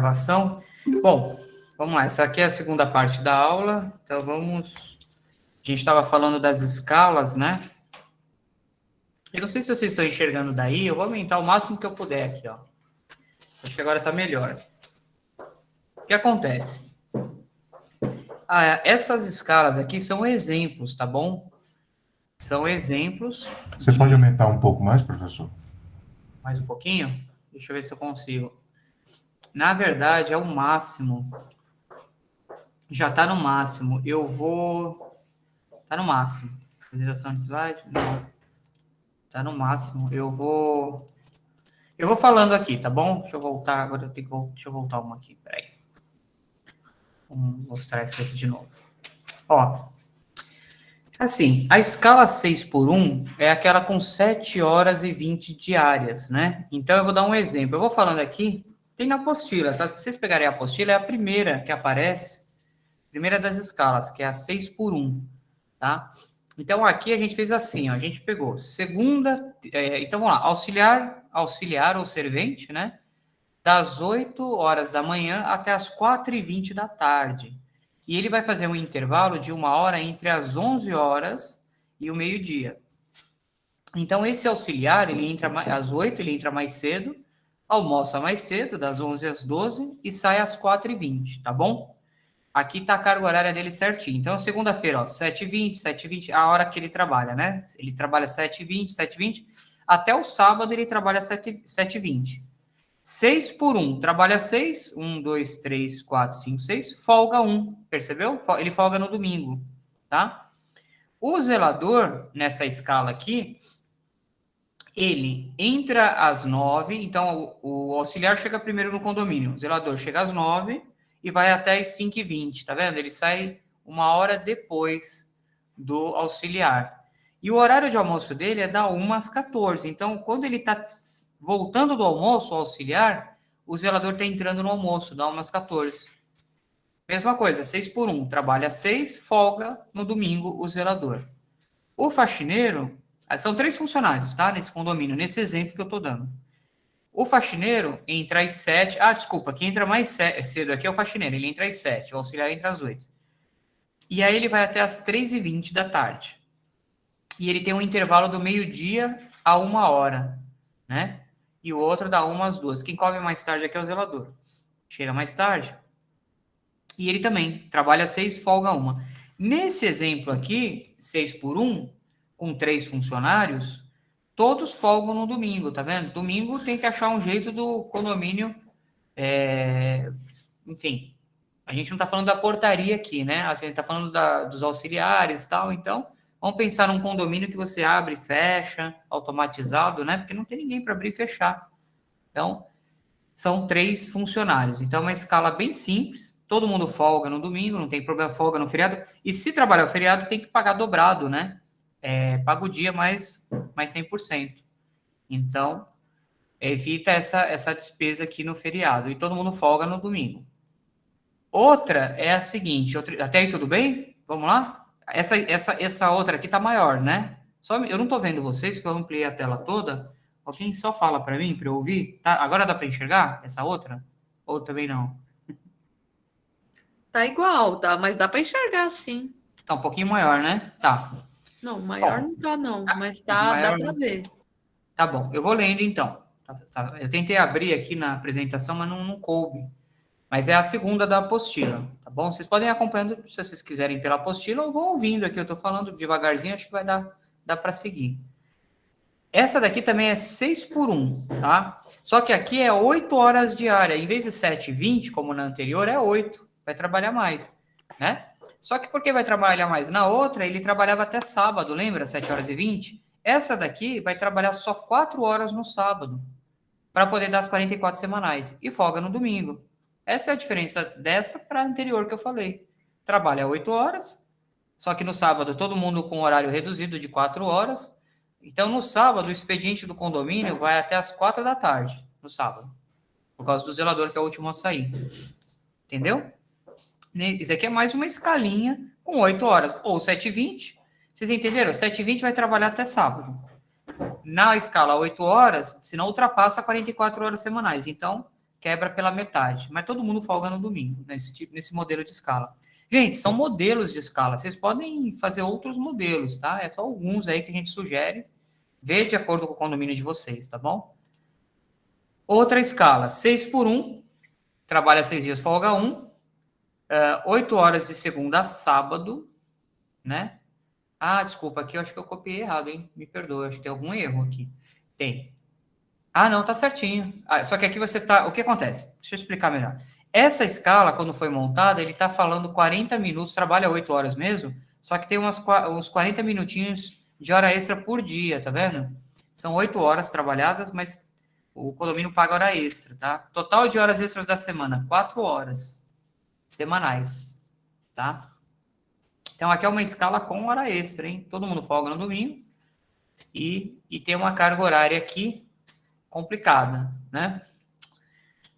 gravação. Bom, vamos lá. Essa aqui é a segunda parte da aula. Então, vamos... A gente estava falando das escalas, né? Eu não sei se vocês estão enxergando daí. Eu vou aumentar o máximo que eu puder aqui, ó. Acho que agora está melhor. O que acontece? Essas escalas aqui são exemplos, tá bom? São exemplos. Você pode aumentar um pouco mais, professor? Mais um pouquinho? Deixa eu ver se eu consigo. Na verdade, é o máximo. Já está no máximo. Eu vou... Está no máximo. Apresentação de slide? Não. Está no máximo. Eu vou falando aqui, tá bom? Deixa eu voltar. Agora deixa eu voltar uma aqui. Peraí. Vamos mostrar isso aqui de novo. Ó. Assim, a escala 6x1 é aquela com 7 horas e 20 diárias, né? Então, eu vou dar um exemplo. Eu vou falando aqui, tem na apostila, tá? Se vocês pegarem a apostila, é a primeira que aparece, primeira das escalas, que é a 6x1, tá? Então, aqui a gente fez assim, ó, a gente pegou segunda, então vamos lá, auxiliar ou servente, né? Das 8 horas da manhã até as 4h20 da tarde. E ele vai fazer um intervalo de 1 hora entre as 11 horas e o meio-dia. Então, esse auxiliar, ele entra às 8, ele entra mais cedo, almoça mais cedo, das 11 às 12, e sai às 4h20, tá bom? Aqui tá a carga horária dele certinho. Então, segunda-feira, ó, 7h20, a hora que ele trabalha, né? Ele trabalha 7h20, até o sábado ele trabalha 7h20. 6x1, trabalha 6, 1, 2, 3, 4, 5, 6, folga 1, percebeu? Ele folga no domingo, tá? O zelador, nessa escala aqui, ele entra às 9, então o auxiliar chega primeiro no condomínio, o zelador chega às 9 e vai até às 5h20, tá vendo? Ele sai 1 hora depois do auxiliar. E o horário de almoço dele é da 1 às 14. Então, quando ele está voltando do almoço, o auxiliar, o zelador está entrando no almoço, da 1 às 14. Mesma coisa, 6x1. Trabalha 6, folga no domingo o zelador. O faxineiro, são 3 funcionários, tá? Nesse condomínio, nesse exemplo que eu estou dando. O faxineiro entra às 7. Desculpa, quem entra mais cedo aqui é o faxineiro. Ele entra às 7, o auxiliar entra às 8. E aí ele vai até às 3h20 da tarde. E ele tem um intervalo do meio-dia a 1 hora, né? E o outro da 1 às 2. Quem come mais tarde aqui é o zelador. Chega mais tarde. E ele também trabalha 6, folga 1. Nesse exemplo aqui, 6x1, com 3 funcionários, todos folgam no domingo, tá vendo? Domingo tem que achar um jeito do condomínio... Enfim, a gente não tá falando da portaria aqui, né? A gente tá falando dos auxiliares e tal, então... Vamos pensar num condomínio que você abre e fecha, automatizado, né? Porque não tem ninguém para abrir e fechar. Então, são 3 funcionários. Então, é uma escala bem simples. Todo mundo folga no domingo, não tem problema, folga no feriado. E se trabalhar o feriado, tem que pagar dobrado, né? Paga o dia mais 100%. Então, evita essa despesa aqui no feriado. E todo mundo folga no domingo. Outra é a seguinte. Até aí tudo bem? Vamos lá? Essa outra aqui tá maior, né? Eu não tô vendo vocês, que eu ampliei a tela toda. Alguém só fala para mim, para eu ouvir? Tá? Agora dá para enxergar essa outra? Ou também não? Tá igual, tá? Mas dá para enxergar, sim. Tá um pouquinho maior, né? Tá. Não, maior Bom, não tá, não. Mas tá, dá maior para não. ver. Tá bom, eu vou lendo então. Tá. Eu tentei abrir aqui na apresentação, mas não coube. Mas é a segunda da apostila, tá bom? Vocês podem ir acompanhando, se vocês quiserem, pela apostila, ou vão ouvindo aqui, eu tô falando devagarzinho, acho que vai dar para seguir. Essa daqui também é 6x1, tá? Só que aqui é 8 horas diária, em vez de 7h20, como na anterior, é 8, vai trabalhar mais, né? Só que por que vai trabalhar mais? Na outra, ele trabalhava até sábado, lembra? 7h20? Essa daqui vai trabalhar só 4 horas no sábado, para poder dar as 44 semanais, e folga no domingo. Essa é a diferença dessa para a anterior que eu falei. Trabalha 8 horas, só que no sábado todo mundo com horário reduzido de 4 horas. Então, no sábado, o expediente do condomínio vai até as 4 da tarde, no sábado. Por causa do zelador, que é o último a sair. Entendeu? Isso aqui é mais uma escalinha com 8 horas. Ou 7h20. Vocês entenderam? 7h20 vai trabalhar até sábado. Na escala 8 horas, se não ultrapassa 44 horas semanais. Então, quebra pela metade, mas todo mundo folga no domingo, nesse modelo de escala. Gente, são modelos de escala, vocês podem fazer outros modelos, tá? É só alguns aí que a gente sugere, ver de acordo com o condomínio de vocês, tá bom? Outra escala, 6x1, trabalha 6 dias, folga 1, 8 horas de segunda a sábado, né? Ah, desculpa, aqui eu acho que eu copiei errado, hein? Me perdoe, acho que tem algum erro aqui. Tem. Ah, não, tá certinho. Só que aqui você tá... O que acontece? Deixa eu explicar melhor. Essa escala, quando foi montada, ele tá falando 40 minutos, trabalha 8 horas mesmo, só que tem uns 40 minutinhos de hora extra por dia, tá vendo? São 8 horas trabalhadas, mas o condomínio paga hora extra, tá? Total de horas extras da semana, 4 horas semanais, tá? Então, aqui é uma escala com hora extra, hein? Todo mundo folga no domingo e tem uma carga horária aqui complicada, né?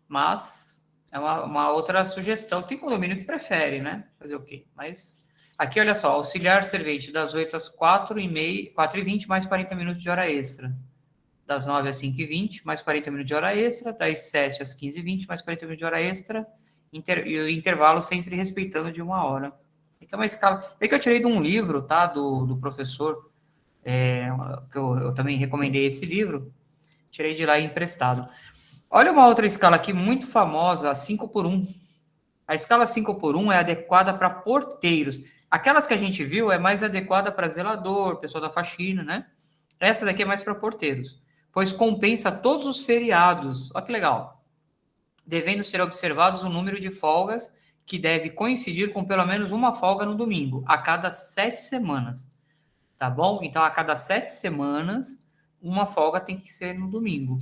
Mas é uma outra sugestão. Tem condomínio que prefere, né? Fazer o quê? Mas aqui, olha só, auxiliar servente das 8 às 4h30, 4h20, mais 40 minutos de hora extra. Das 9 às 5h20, mais 40 minutos de hora extra. Das 7 às 15h20, mais 40 minutos de hora extra. E o intervalo sempre respeitando de 1 hora. É uma escala. É que eu tirei de um livro, tá? Do professor, que eu também recomendei esse livro. Tirei de lá emprestado. Olha uma outra escala aqui muito famosa, a 5x1. A escala 5x1 é adequada para porteiros. Aquelas que a gente viu é mais adequada para zelador, pessoal da faxina, né? Essa daqui é mais para porteiros, pois compensa todos os feriados. Olha que legal. Devendo ser observados o número de folgas que deve coincidir com pelo menos uma folga no domingo, a cada 7 semanas. Tá bom? Então, a cada 7 semanas, uma folga tem que ser no domingo.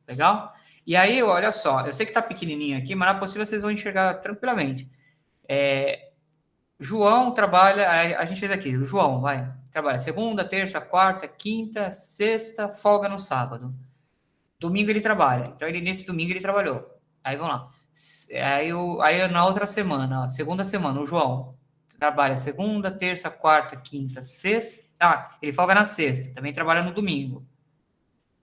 Legal? E aí, olha só, eu sei que tá pequenininho aqui, mas na possível vocês vão enxergar tranquilamente. João trabalha, a gente fez aqui, o João, trabalha segunda, terça, quarta, quinta, sexta, folga no sábado. Domingo ele trabalha, então nesse domingo ele trabalhou. Aí, vamos lá. Aí na outra semana, segunda semana, o João trabalha segunda, terça, quarta, quinta, sexta. Ele folga na sexta, também trabalha no domingo.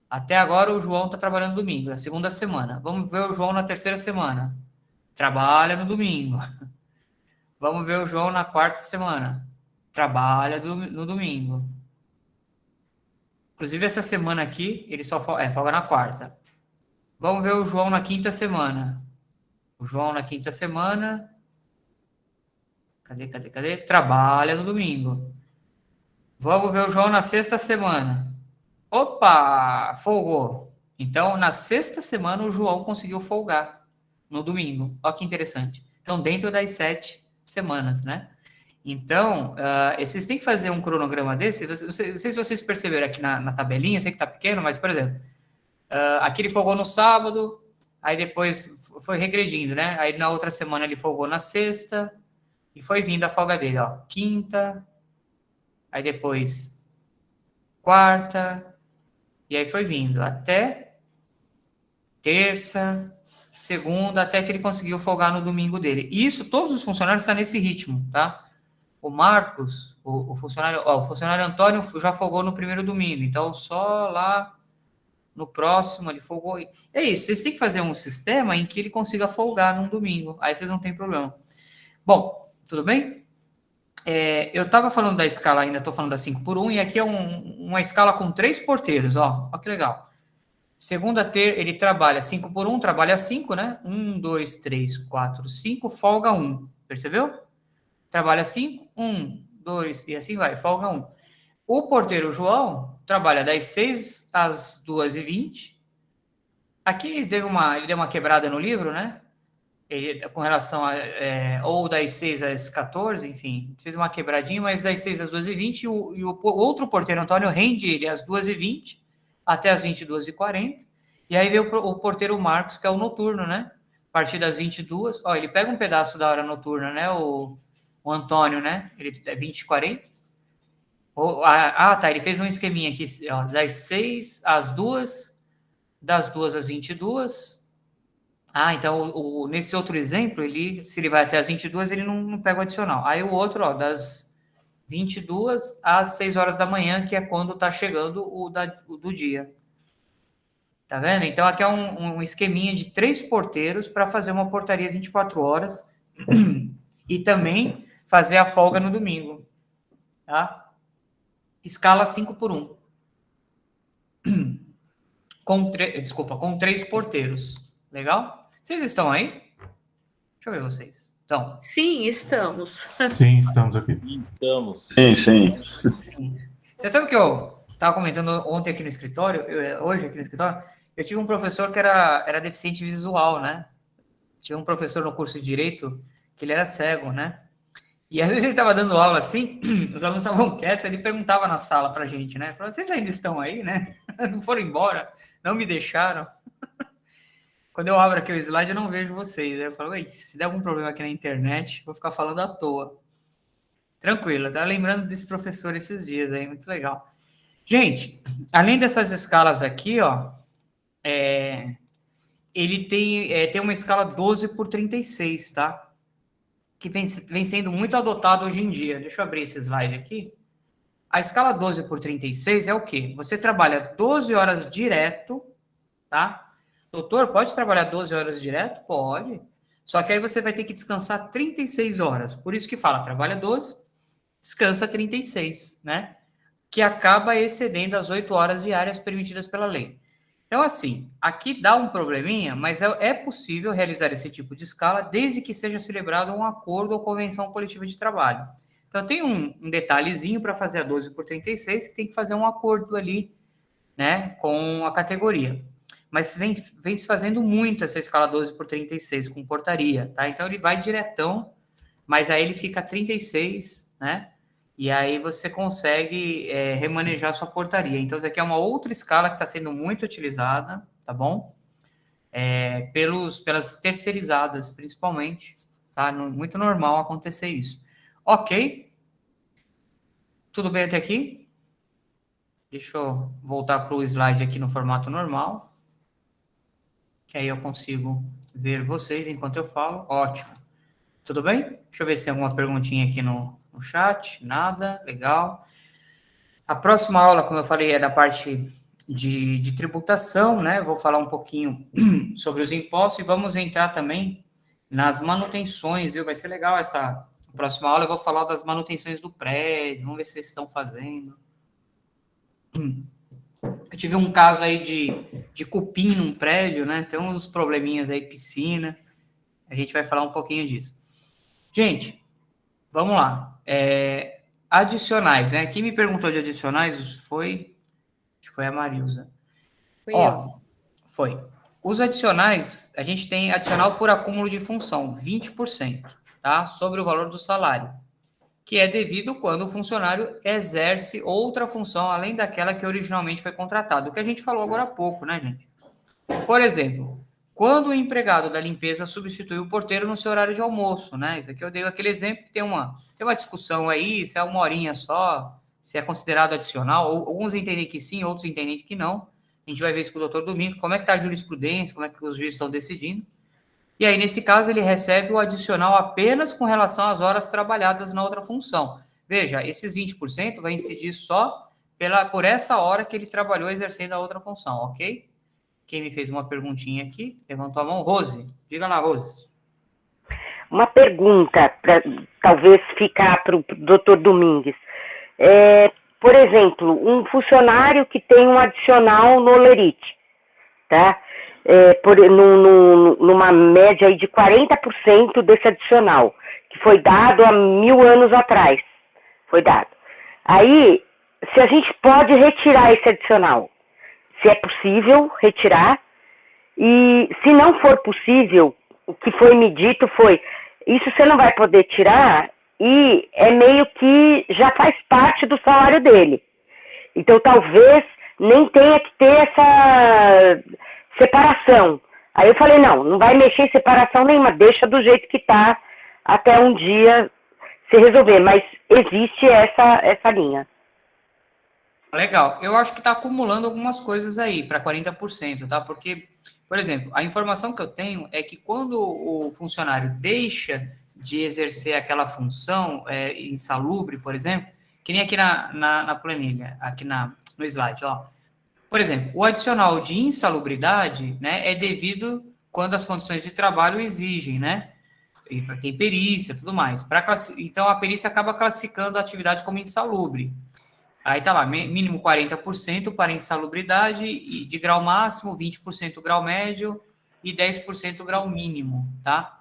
Até agora o João está trabalhando no domingo, na segunda semana. Vamos ver o João na terceira semana. Trabalha no domingo. Vamos ver o João na quarta semana. Trabalha no domingo. Inclusive, essa semana aqui, ele só folga na quarta. Vamos ver o João na quinta semana. O João na quinta semana. Cadê? Trabalha no domingo. Vamos ver o João na sexta semana. Opa! Folgou. Então, na sexta semana, o João conseguiu folgar no domingo. Olha que interessante. Então, dentro das 7 semanas, né? Então, vocês têm que fazer um cronograma desse. Não sei se vocês perceberam aqui na tabelinha, eu sei que tá pequeno, mas, por exemplo, aqui ele folgou no sábado, aí depois foi regredindo, né? Aí na outra semana ele folgou na sexta, e foi vindo a folga dele, ó. Quinta, aí depois quarta, e aí foi vindo até terça, segunda, até que ele conseguiu folgar no domingo dele. E isso, todos os funcionários estão nesse ritmo, tá? O Marcos, o funcionário Antônio já folgou no primeiro domingo, então só lá no próximo ele folgou. É isso, vocês têm que fazer um sistema em que ele consiga folgar num domingo, aí vocês não tem problema. Bom, tudo bem? Eu estava falando da escala ainda, estou falando da 5x1, e aqui é uma escala com 3 porteiros, ó que legal. Segunda, ele trabalha 5x1, trabalha 5, né? 1, 2, 3, 4, 5, folga 1, percebeu? Trabalha 5, 1, 2, e assim vai, folga 1. O porteiro João trabalha das 6 às 2h20. Aqui ele deu uma quebrada no livro, né? Com relação a ou das 6 às 14, enfim, fez uma quebradinha, mas das 6 às 2h20, e o outro porteiro Antônio rende ele às 2h20 até às 22h40, e aí veio o porteiro Marcos, que é o noturno, né? A partir das 22, ele pega um pedaço da hora noturna, né? O Antônio, né? Ele é 20h40. Tá, ele fez um esqueminha aqui, ó, das 6 às 2, das 2 às 22. Então, nesse outro exemplo, se ele vai até as 22, ele não pega o adicional. Aí o outro, ó, das 22 às 6 horas da manhã, que é quando está chegando o do dia. Tá vendo? Então, aqui é um esqueminha de 3 porteiros para fazer uma portaria 24 horas e também fazer a folga no domingo. Tá? Escala 5 por 1. Com 3 porteiros. Legal? Vocês estão aí? Deixa eu ver vocês. Então, Sim, estamos. Sim, estamos aqui. Estamos. Sim, sim. sim. Você sabe que eu estava comentando ontem aqui no escritório, hoje aqui no escritório, eu tive um professor que era deficiente visual, né? Tinha um professor no curso de Direito que ele era cego, né? E às vezes ele estava dando aula assim, os alunos estavam quietos, ele perguntava na sala pra gente, né? Falou, vocês ainda estão aí, né? Não foram embora, não me deixaram. Quando eu abro aqui o slide, eu não vejo vocês. Aí eu falo, se der algum problema aqui na internet, vou ficar falando à toa. Tranquilo, eu tava lembrando desse professor esses dias aí, muito legal. Gente, além dessas escalas aqui, ó, ele tem uma escala 12 por 36, tá? Que vem sendo muito adotado hoje em dia. Deixa eu abrir esse slide aqui. A escala 12 por 36 é o quê? Você trabalha 12 horas direto, tá? Doutor, pode trabalhar 12 horas direto? Pode. Só que aí você vai ter que descansar 36 horas. Por isso que fala, trabalha 12, descansa 36, né? Que acaba excedendo as 8 horas diárias permitidas pela lei. Então, assim, aqui dá um probleminha, mas é possível realizar esse tipo de escala desde que seja celebrado um acordo ou convenção coletiva de trabalho. Então, tem um detalhezinho para fazer a 12 por 36, que tem que fazer um acordo ali, né, com a categoria. Mas vem se fazendo muito essa escala 12 por 36 com portaria, tá? Então, ele vai diretão, mas aí ele fica 36, né? E aí você consegue remanejar sua portaria. Então, isso aqui é uma outra escala que está sendo muito utilizada, tá bom? Pelas terceirizadas, principalmente. Tá? Muito normal acontecer isso. Ok? Tudo bem até aqui? Deixa eu voltar para o slide aqui no formato normal. Que aí eu consigo ver vocês enquanto eu falo. Ótimo. Tudo bem? Deixa eu ver se tem alguma perguntinha aqui no chat. Nada. Legal. A próxima aula, como eu falei, é da parte de tributação, né? Vou falar um pouquinho sobre os impostos e vamos entrar também nas manutenções, viu? Vai ser legal essa próxima aula. Eu vou falar das manutenções do prédio. Vamos ver se vocês estão fazendo. Eu tive um caso aí de cupim num prédio, né? Tem uns probleminhas aí, piscina. A gente vai falar um pouquinho disso. Gente, vamos lá. Adicionais, né? Quem me perguntou de adicionais foi... Acho que foi a Marilza. Foi. Os adicionais, a gente tem adicional por acúmulo de função, 20%, tá? Sobre o valor do salário, que é devido quando o funcionário exerce outra função além daquela que originalmente foi contratado. O que a gente falou agora há pouco, né, gente? Por exemplo, quando o empregado da limpeza substitui o porteiro no seu horário de almoço, né? Isso aqui eu dei aquele exemplo que tem uma discussão aí, se é uma horinha só, se é considerado adicional. Alguns entendem que sim, outros entendem que não. A gente vai ver isso com o doutor Domingo, como é que está a jurisprudência, como é que os juízes estão decidindo. E aí, nesse caso, ele recebe o adicional apenas com relação às horas trabalhadas na outra função. Veja, esses 20% vai incidir só por essa hora que ele trabalhou exercendo a outra função, ok? Quem me fez uma perguntinha aqui, levantou a mão, Rose. Diga lá, Rose. Uma pergunta, para talvez ficar para o doutor Domingues. Por exemplo, um funcionário que tem um adicional no Olerite, tá? Numa média aí de 40% desse adicional, que foi dado há 1000 anos atrás. Foi dado. Aí, se a gente pode retirar esse adicional, se é possível retirar, e se não for possível, o que foi me dito foi, isso você não vai poder tirar, e é meio que já faz parte do salário dele. Então, talvez nem tenha que ter essa separação. Aí eu falei, não vai mexer em separação nenhuma, deixa do jeito que está até um dia se resolver, mas existe essa linha. Legal. Eu acho que está acumulando algumas coisas aí para 40%, tá? Porque, por exemplo, a informação que eu tenho é que quando o funcionário deixa de exercer aquela função insalubre, por exemplo, que nem aqui na planilha, aqui no slide, ó. Por exemplo, o adicional de insalubridade, né, é devido quando as condições de trabalho exigem, né? E tem perícia, tudo mais. Então, a perícia acaba classificando a atividade como insalubre. Aí tá lá, mínimo 40% para insalubridade, e de grau máximo, 20% grau médio e 10% grau mínimo, tá?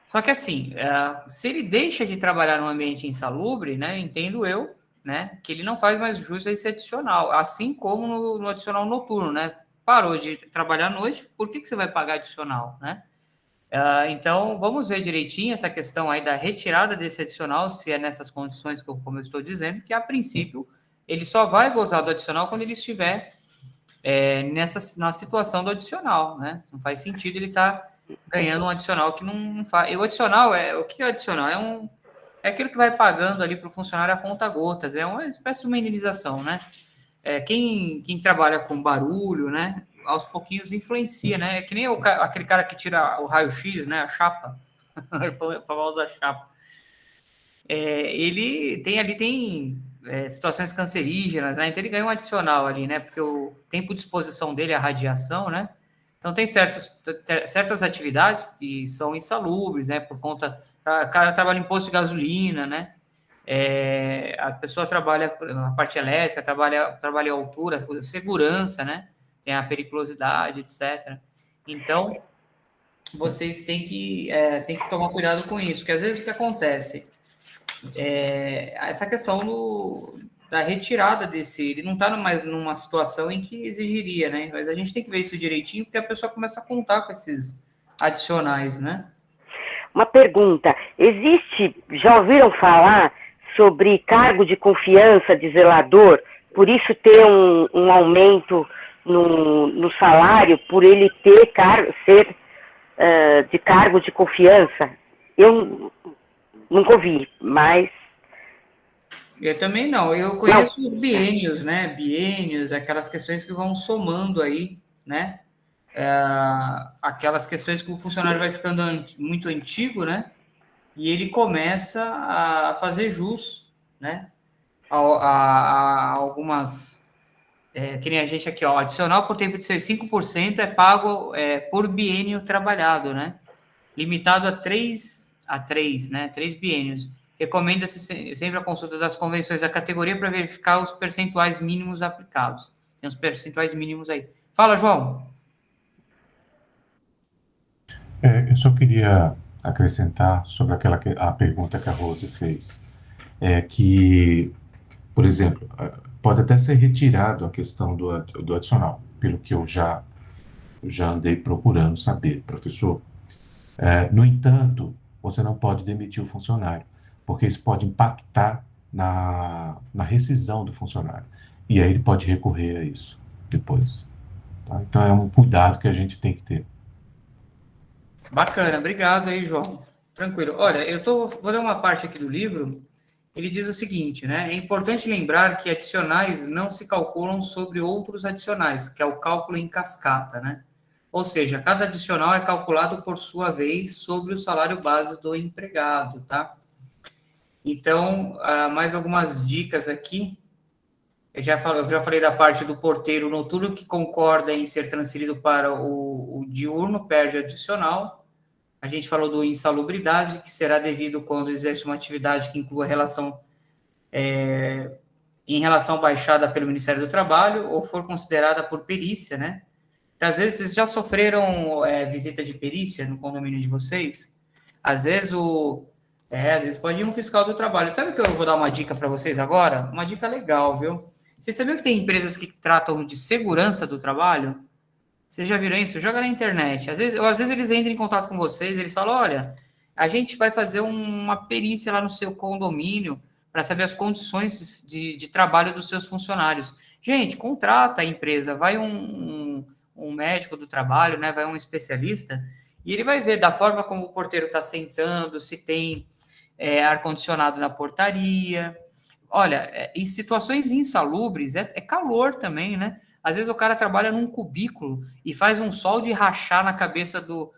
Só que assim, se ele deixa de trabalhar num ambiente insalubre, né, entendo eu, né, que ele não faz mais jus a esse adicional, assim como no adicional noturno, né? Parou de trabalhar à noite, por que você vai pagar adicional, né? Então, vamos ver direitinho essa questão aí da retirada desse adicional, se é nessas condições como eu estou dizendo, que a princípio ele só vai gozar do adicional quando ele estiver na situação do adicional, né? Não faz sentido ele estar ganhando um adicional que não faz. E o adicional o que é adicional? É aquilo que vai pagando ali para o funcionário a conta gotas, é uma espécie de uma indenização, né? Quem trabalha com barulho, né? Aos pouquinhos influencia, né? É que nem aquele cara que tira o raio-x, né? A chapa, a famosa chapa. Ele tem situações cancerígenas, né? Então ele ganha um adicional ali, né? Porque o tempo de exposição dele à radiação, né? Então tem certas atividades que são insalubres, né? Por conta, o cara trabalha em posto de gasolina, né? A pessoa trabalha na parte elétrica, trabalha em altura, segurança, né? Tem a periculosidade, etc. Então, vocês têm que tomar cuidado com isso, porque às vezes o que acontece essa questão da retirada desse, ele não está mais numa situação em que exigiria, né? Mas a gente tem que ver isso direitinho, porque a pessoa começa a contar com esses adicionais, né? Uma pergunta, já ouviram falar sobre cargo de confiança de zelador, por isso ter um aumento no salário, por ele ser de cargo de confiança? Eu nunca ouvi, mas... Eu também não, eu conheço os biênios, né? Biênios, aquelas questões que vão somando aí, né? Aquelas questões que o funcionário vai ficando muito antigo, né? E ele começa a fazer jus, né? A algumas... que nem a gente aqui, ó, adicional por tempo de ser 5% é pago por biênio trabalhado, né? Limitado a 3, né? 3 biênios. Recomenda-se sempre a consulta das convenções da categoria para verificar os percentuais mínimos aplicados. Tem os percentuais mínimos aí. Fala, João. Eu só queria acrescentar sobre a pergunta que a Rose fez. Que, por exemplo, pode até ser retirado a questão do adicional, pelo que eu já andei procurando saber, professor. No entanto, você não pode demitir o funcionário, porque isso pode impactar na rescisão do funcionário. E aí ele pode recorrer a isso depois. Tá? Então é um cuidado que a gente tem que ter. Bacana, obrigado aí, João. Tranquilo. Olha, vou ler uma parte aqui do livro. Ele diz o seguinte, né? É importante lembrar que adicionais não se calculam sobre outros adicionais, que é o cálculo em cascata, né? Ou seja, cada adicional é calculado por sua vez sobre o salário base do empregado, tá? Então, mais algumas dicas aqui. Eu já falei da parte do porteiro noturno que concorda em ser transferido para o diurno, perde adicional. A gente falou do insalubridade, que será devido quando exerce uma atividade que inclua em relação baixada pelo Ministério do Trabalho ou for considerada por perícia, né? Então, às vezes, vocês já sofreram visita de perícia no condomínio de vocês? Às vezes, às vezes pode ir um fiscal do trabalho. Sabe que eu vou dar uma dica para vocês agora? Uma dica legal, viu? Vocês sabiam que tem empresas que tratam de segurança do trabalho? Vocês já viram isso? Joga na internet. Às vezes eles entram em contato com vocês, eles falam, olha, a gente vai fazer uma perícia lá no seu condomínio para saber as condições de trabalho dos seus funcionários. Gente, contrata a empresa, vai um médico do trabalho, né? Vai um especialista, e ele vai ver da forma como o porteiro está sentando, se tem ar-condicionado na portaria. Olha, em situações insalubres, é calor também, né? Às vezes o cara trabalha num cubículo e faz um sol de rachar na cabeça do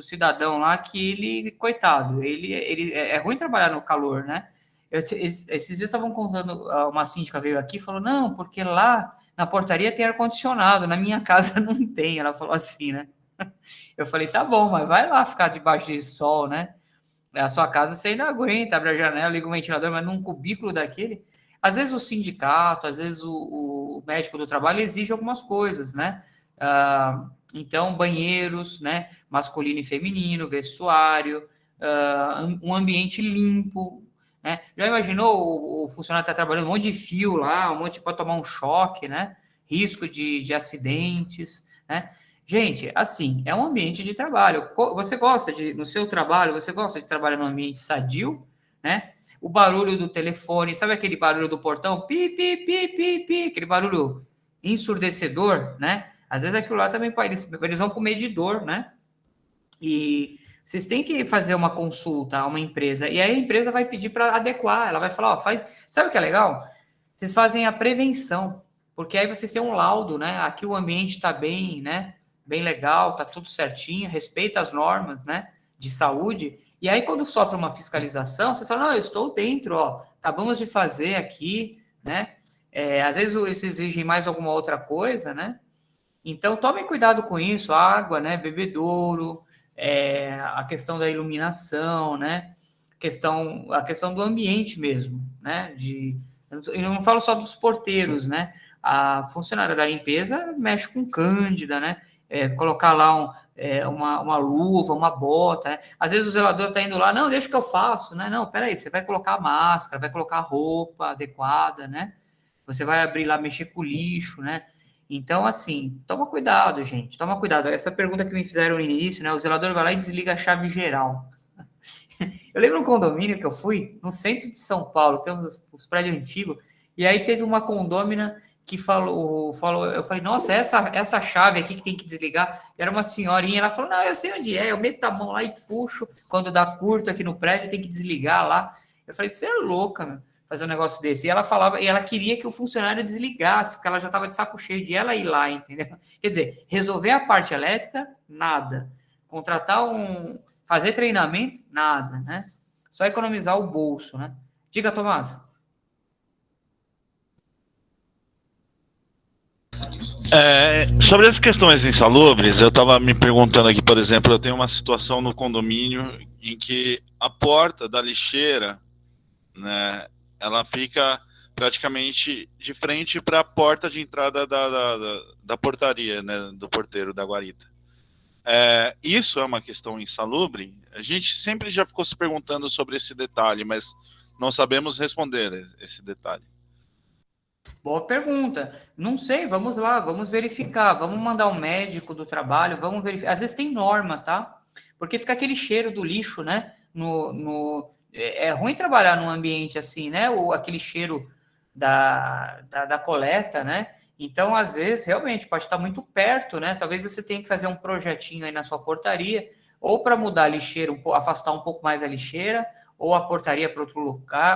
cidadão lá, que ele, coitado, ele é ruim trabalhar no calor, né? Esses dias estavam contando, uma síndica veio aqui e falou, não, porque lá na portaria tem ar-condicionado, na minha casa não tem. Ela falou assim, né? Eu falei, tá bom, mas vai lá ficar debaixo de sol, né? A sua casa você ainda aguenta, abre a janela, liga o ventilador, mas num cubículo daquele. Às vezes o sindicato, às vezes o médico do trabalho exige algumas coisas, né? Então, banheiros, né? Masculino e feminino, vestuário, um ambiente limpo, né? Já imaginou o funcionário estar trabalhando um monte de fio lá, um monte pode tomar um choque, né? Risco de acidentes, né? Gente, assim, é um ambiente de trabalho. Você gosta no seu trabalho, você gosta de trabalhar num ambiente sadio, né? O barulho do telefone, sabe aquele barulho do portão? Pi, pi, pi, pi, pi, aquele barulho ensurdecedor, né? Às vezes aquilo lá também, eles vão com medidor, né? E vocês têm que fazer uma consulta a uma empresa, e aí a empresa vai pedir para adequar, ela vai falar, ó, sabe o que é legal? Vocês fazem a prevenção, porque aí vocês têm um laudo, né? Aqui o ambiente está bem, né? Bem legal, tá tudo certinho, respeita as normas, né? De saúde. E aí, quando sofre uma fiscalização, você fala, não, eu estou dentro, ó, acabamos de fazer aqui, né? Às vezes eles exigem mais alguma outra coisa, né? Então, tomem cuidado com isso, água, né? Bebedouro, a questão da iluminação, né? A questão do ambiente mesmo, né? Eu não falo só dos porteiros, né? A funcionária da limpeza mexe com cândida, né? Colocar lá uma luva, uma bota, né? Às vezes o zelador está indo lá, não, deixa que eu faço, né? Não, peraí, você vai colocar a máscara, vai colocar a roupa adequada, né? Você vai abrir lá, mexer com o lixo, né? Então, assim, toma cuidado, gente, toma cuidado. Essa pergunta que me fizeram no início, né? O zelador vai lá e desliga a chave geral. Eu lembro um condomínio que eu fui, no centro de São Paulo, tem uns prédios antigos, e aí teve uma condômina que falou, eu falei, nossa, essa chave aqui que tem que desligar, era uma senhorinha, ela falou, não, eu sei onde é, eu meto a mão lá e puxo, quando dá curto aqui no prédio, tem que desligar lá. Eu falei, você é louca, meu, fazer um negócio desse. E ela falava, e ela queria que o funcionário desligasse, porque ela já estava de saco cheio de ela ir lá, entendeu? Quer dizer, resolver a parte elétrica, nada. Fazer treinamento, nada, né? Só economizar o bolso, né? Diga, Tomás. Sobre as questões insalubres, eu estava me perguntando aqui, por exemplo, eu tenho uma situação no condomínio em que a porta da lixeira, né, ela fica praticamente de frente para a porta de entrada da portaria, né, do porteiro da guarita. Isso é uma questão insalubre? A gente sempre já ficou se perguntando sobre esse detalhe, mas não sabemos responder esse detalhe. Boa pergunta. Não sei, vamos lá, vamos verificar. Vamos mandar um médico do trabalho, vamos verificar. Às vezes tem norma, tá? Porque fica aquele cheiro do lixo, né? É ruim trabalhar num ambiente assim, né? Ou aquele cheiro da coleta, né? Então, às vezes, realmente, pode estar muito perto, né? Talvez você tenha que fazer um projetinho aí na sua portaria, ou para mudar a lixeira, afastar um pouco mais a lixeira, ou a portaria para outro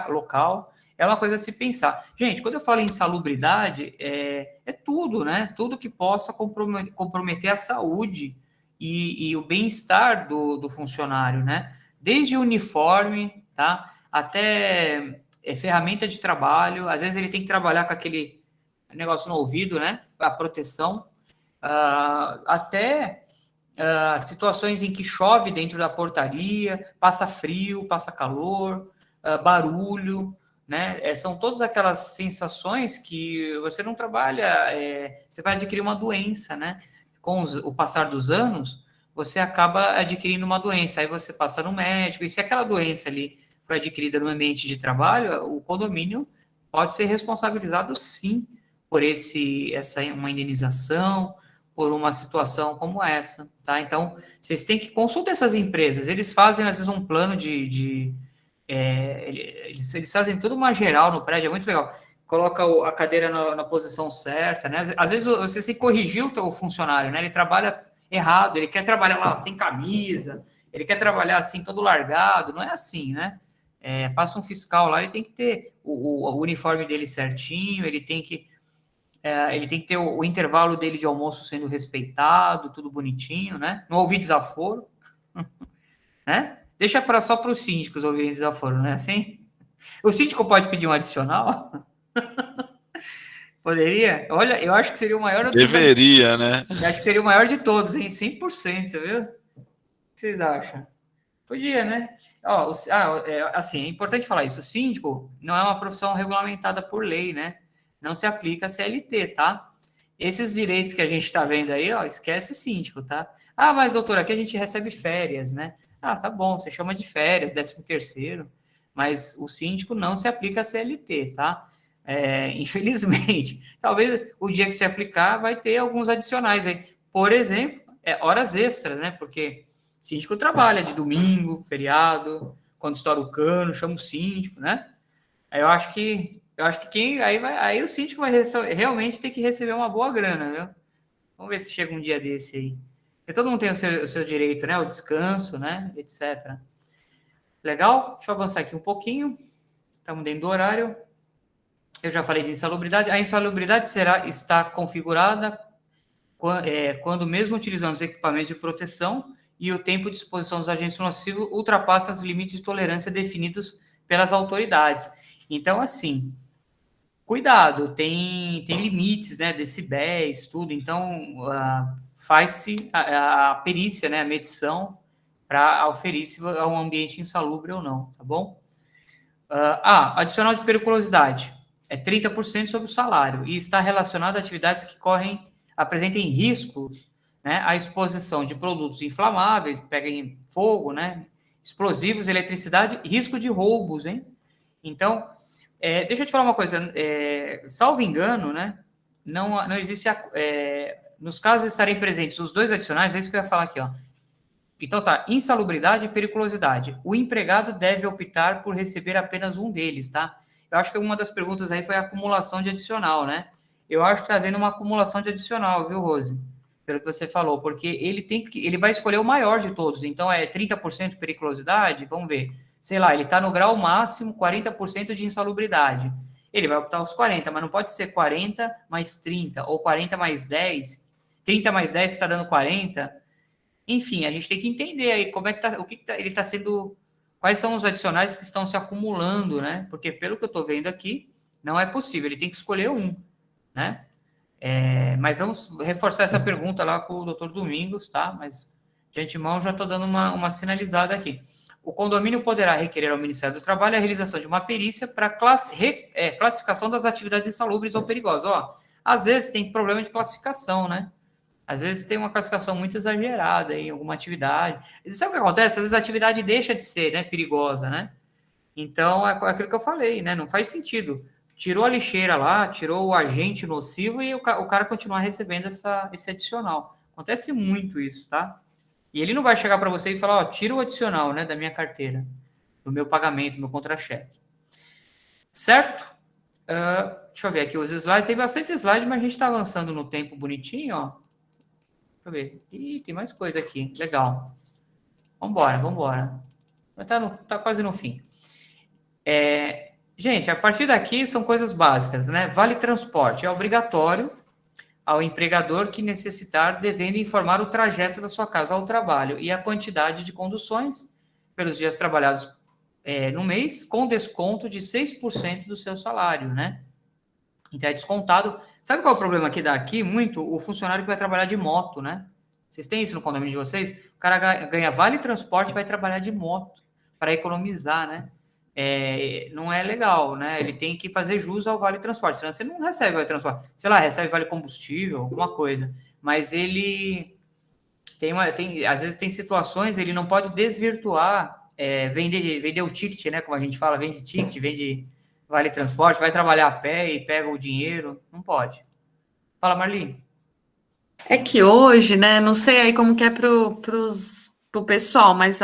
local. É uma coisa a se pensar. Gente, quando eu falo em insalubridade, é tudo, né? Tudo que possa comprometer a saúde e o bem-estar do funcionário, né? Desde o uniforme, tá? Até ferramenta de trabalho. Às vezes ele tem que trabalhar com aquele negócio no ouvido, né? A proteção. Até situações em que chove dentro da portaria, passa frio, passa calor, barulho, né? São todas aquelas sensações que você não trabalha, você vai adquirir uma doença, né? Com o passar dos anos, você acaba adquirindo uma doença, aí você passa no médico, e se aquela doença ali foi adquirida no ambiente de trabalho, o condomínio pode ser responsabilizado, sim, por uma indenização, por uma situação como essa, tá? Então, vocês têm que consultar essas empresas, eles fazem, às vezes, um plano eles fazem toda uma geral no prédio, é muito legal. Coloca a cadeira na posição certa, né? Às vezes você tem que corrigir o teu funcionário, né? Ele trabalha errado, ele quer trabalhar lá sem camisa, ele quer trabalhar assim todo largado, não é assim, né? Passa um fiscal lá, ele tem que ter o uniforme dele certinho, ele tem que ter o intervalo dele de almoço sendo respeitado, tudo bonitinho, né? Não ouvir desaforo, né? Deixa só para os síndicos ouvirem desaforo, não é assim? O síndico pode pedir um adicional? Poderia? Olha, eu acho que seria o maior dos Deveria, né? Eu acho que seria o maior de todos, hein? 100%, viu? O que vocês acham? Podia, né? Ó, assim, é importante falar isso. O síndico não é uma profissão regulamentada por lei, né? Não se aplica a CLT, tá? Esses direitos que a gente está vendo aí, ó, esquece síndico, tá? Ah, mas doutor, aqui a gente recebe férias, né? Ah, tá bom, você chama de férias, 13º, mas o síndico não se aplica a CLT, tá? Infelizmente. Talvez o dia que se aplicar vai ter alguns adicionais aí. Por exemplo, horas extras, né? Porque síndico trabalha de domingo, feriado, quando estoura o cano, chama o síndico, né? Aí eu acho que aí o síndico vai realmente ter que receber uma boa grana, viu? Vamos ver se chega um dia desse aí. Porque todo mundo tem o seu direito, né? O descanso, né? Etc. Legal? Deixa eu avançar aqui um pouquinho. Estamos dentro do horário. Eu já falei de insalubridade. A insalubridade está configurada quando mesmo utilizando os equipamentos de proteção e o tempo de exposição dos agentes nocivos ultrapassa os limites de tolerância definidos pelas autoridades. Então, assim, cuidado, tem limites, né, decibéis, tudo. Então, faz-se a perícia, né, a medição para aferir se é um ambiente insalubre ou não, tá bom? Adicional de periculosidade. É 30% sobre o salário e está relacionado a atividades que apresentem riscos, né, à exposição de produtos inflamáveis, peguem fogo, né, explosivos, eletricidade, risco de roubos, hein? Então, deixa eu te falar uma coisa, salvo engano, né, não existe, nos casos de estarem presentes os dois adicionais, é isso que eu ia falar aqui, ó. Então tá, insalubridade e periculosidade. O empregado deve optar por receber apenas um deles, tá? Eu acho que uma das perguntas aí foi a acumulação de adicional, né? Eu acho que tá havendo uma acumulação de adicional, viu, Rose? Pelo que você falou, porque ele vai escolher o maior de todos. Então é 30% periculosidade, vamos ver. Sei lá, ele tá no grau máximo 40% de insalubridade. Ele vai optar os 40, mas não pode ser 40 mais 30 ou 40 mais 10. 30 mais 10 está dando 40. Enfim, a gente tem que entender aí como é que tá, ele está sendo, quais são os adicionais que estão se acumulando, né? Porque pelo que eu estou vendo aqui, não é possível, ele tem que escolher um, né? Mas vamos reforçar essa pergunta lá com o doutor Domingos, tá? Mas de antemão já estou dando uma sinalizada aqui. O condomínio poderá requerer ao Ministério do Trabalho a realização de uma perícia para classificação das atividades insalubres ou perigosas. Ó, às vezes tem problema de classificação, né? Às vezes tem uma classificação muito exagerada em alguma atividade. E sabe o que acontece? Às vezes a atividade deixa de ser, né, perigosa, né? Então, é aquilo que eu falei, né? Não faz sentido. Tirou a lixeira lá, tirou o agente nocivo e o cara continua recebendo esse adicional. Acontece muito isso, tá? E ele não vai chegar para você e falar, ó, tira o adicional, né, da minha carteira, do meu pagamento, do meu contra-cheque. Certo? Deixa eu ver aqui os slides. Tem bastante slide, mas a gente está avançando no tempo bonitinho, ó. Deixa eu ver. Ih, tem mais coisa aqui. Legal. Vambora. Tá quase no fim. Gente, a partir daqui são coisas básicas, né? Vale transporte. É obrigatório ao empregador que necessitar, devendo informar o trajeto da sua casa ao trabalho e a quantidade de conduções pelos dias trabalhados no mês, com desconto de 6% do seu salário, né? Então é descontado. Sabe qual é o problema que dá aqui? Muito o funcionário que vai trabalhar de moto, né? Vocês têm isso no condomínio de vocês? O cara ganha vale transporte e vai trabalhar de moto para economizar, né? Não é legal, né? Ele tem que fazer jus ao vale transporte, senão você não recebe vale transporte. Sei lá, recebe vale combustível, alguma coisa. Mas ele às vezes tem situações, ele não pode desvirtuar, vender o ticket, né? Como a gente fala, vende ticket, vende vale transporte, vai trabalhar a pé e pega o dinheiro. Não pode. Fala, Marli. É que hoje, né, não sei aí como que é pro pessoal, mas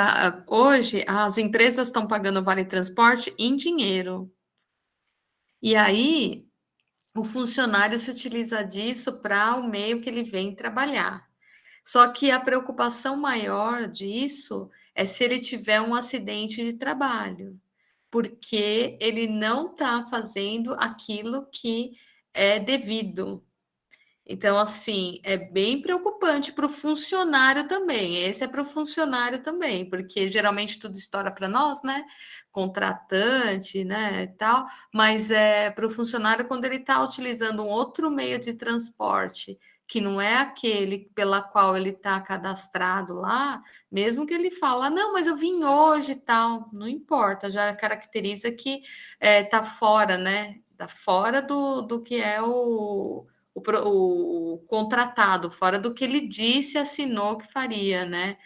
hoje as empresas estão pagando vale transporte em dinheiro. E aí o funcionário se utiliza disso para o meio que ele vem trabalhar. Só que a preocupação maior disso é se ele tiver um acidente de trabalho, porque ele não está fazendo aquilo que é devido. Então, assim, é bem preocupante para o funcionário também. Esse é para o funcionário também, porque geralmente tudo estoura para nós, né? Contratante, né? Tal, mas é para o funcionário quando ele está utilizando um outro meio de transporte, que não é aquele pela qual ele está cadastrado lá, mesmo que ele fala, não, mas eu vim hoje e tal, não importa, já caracteriza que está fora, né? Está fora do que é o contratado, fora do que ele disse, assinou que faria, né?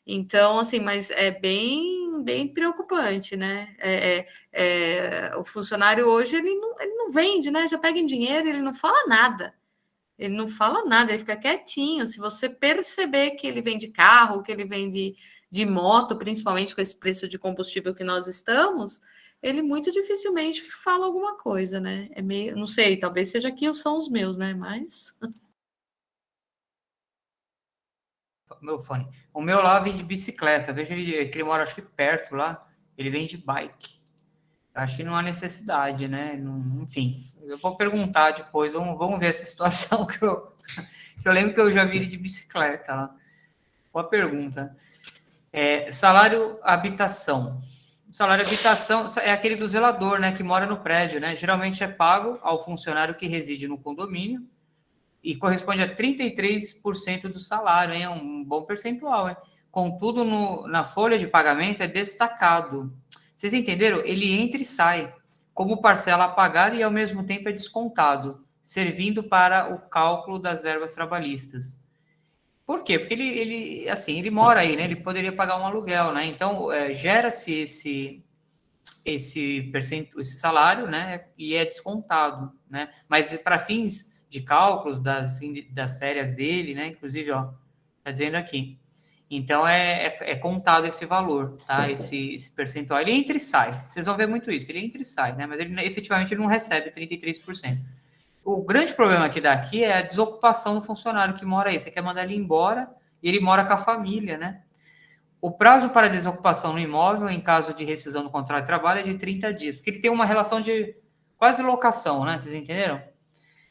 Então, assim, mas é bem preocupante, né? O funcionário hoje ele não vende, né? Já pega em dinheiro, ele não fala nada. Ele não fala nada, ele fica quietinho. Se você perceber que ele vem de carro, que ele vem de moto, principalmente com esse preço de combustível que nós estamos, ele muito dificilmente fala alguma coisa, né? É meio, não sei, talvez seja aqui ou são os meus, né? Mas Meu fone. O meu lá vem de bicicleta. Veja ele, que ele mora, acho que perto lá. Ele vem de bike. Acho que não há necessidade, né? Enfim, eu vou perguntar depois. Vamos ver essa situação que eu lembro que eu já vi ele de bicicleta lá. Boa pergunta. Salário habitação. O salário habitação é aquele do zelador, né? Que mora no prédio, né? Geralmente é pago ao funcionário que reside no condomínio e corresponde a 33% do salário, hein? É um bom percentual, hein? Contudo, na folha de pagamento é destacado. Vocês entenderam? Ele entra e sai, como parcela a pagar e, ao mesmo tempo, é descontado, servindo para o cálculo das verbas trabalhistas. Por quê? Porque ele mora aí, né? Ele poderia pagar um aluguel, né? Então, gera-se esse salário, né? E é descontado, né? Mas para fins de cálculos das férias dele, né? Inclusive, ó, tá dizendo aqui. Então é contado esse valor, tá? Esse percentual. Ele entra e sai. Vocês vão ver muito isso. Ele entra e sai, né? Mas efetivamente ele não recebe 33%. O grande problema que dá aqui é a desocupação do funcionário que mora aí. Você quer mandar ele embora e ele mora com a família, né? O prazo para desocupação no imóvel, em caso de rescisão do contrato de trabalho, é de 30 dias, porque ele tem uma relação de quase locação, né? Vocês entenderam?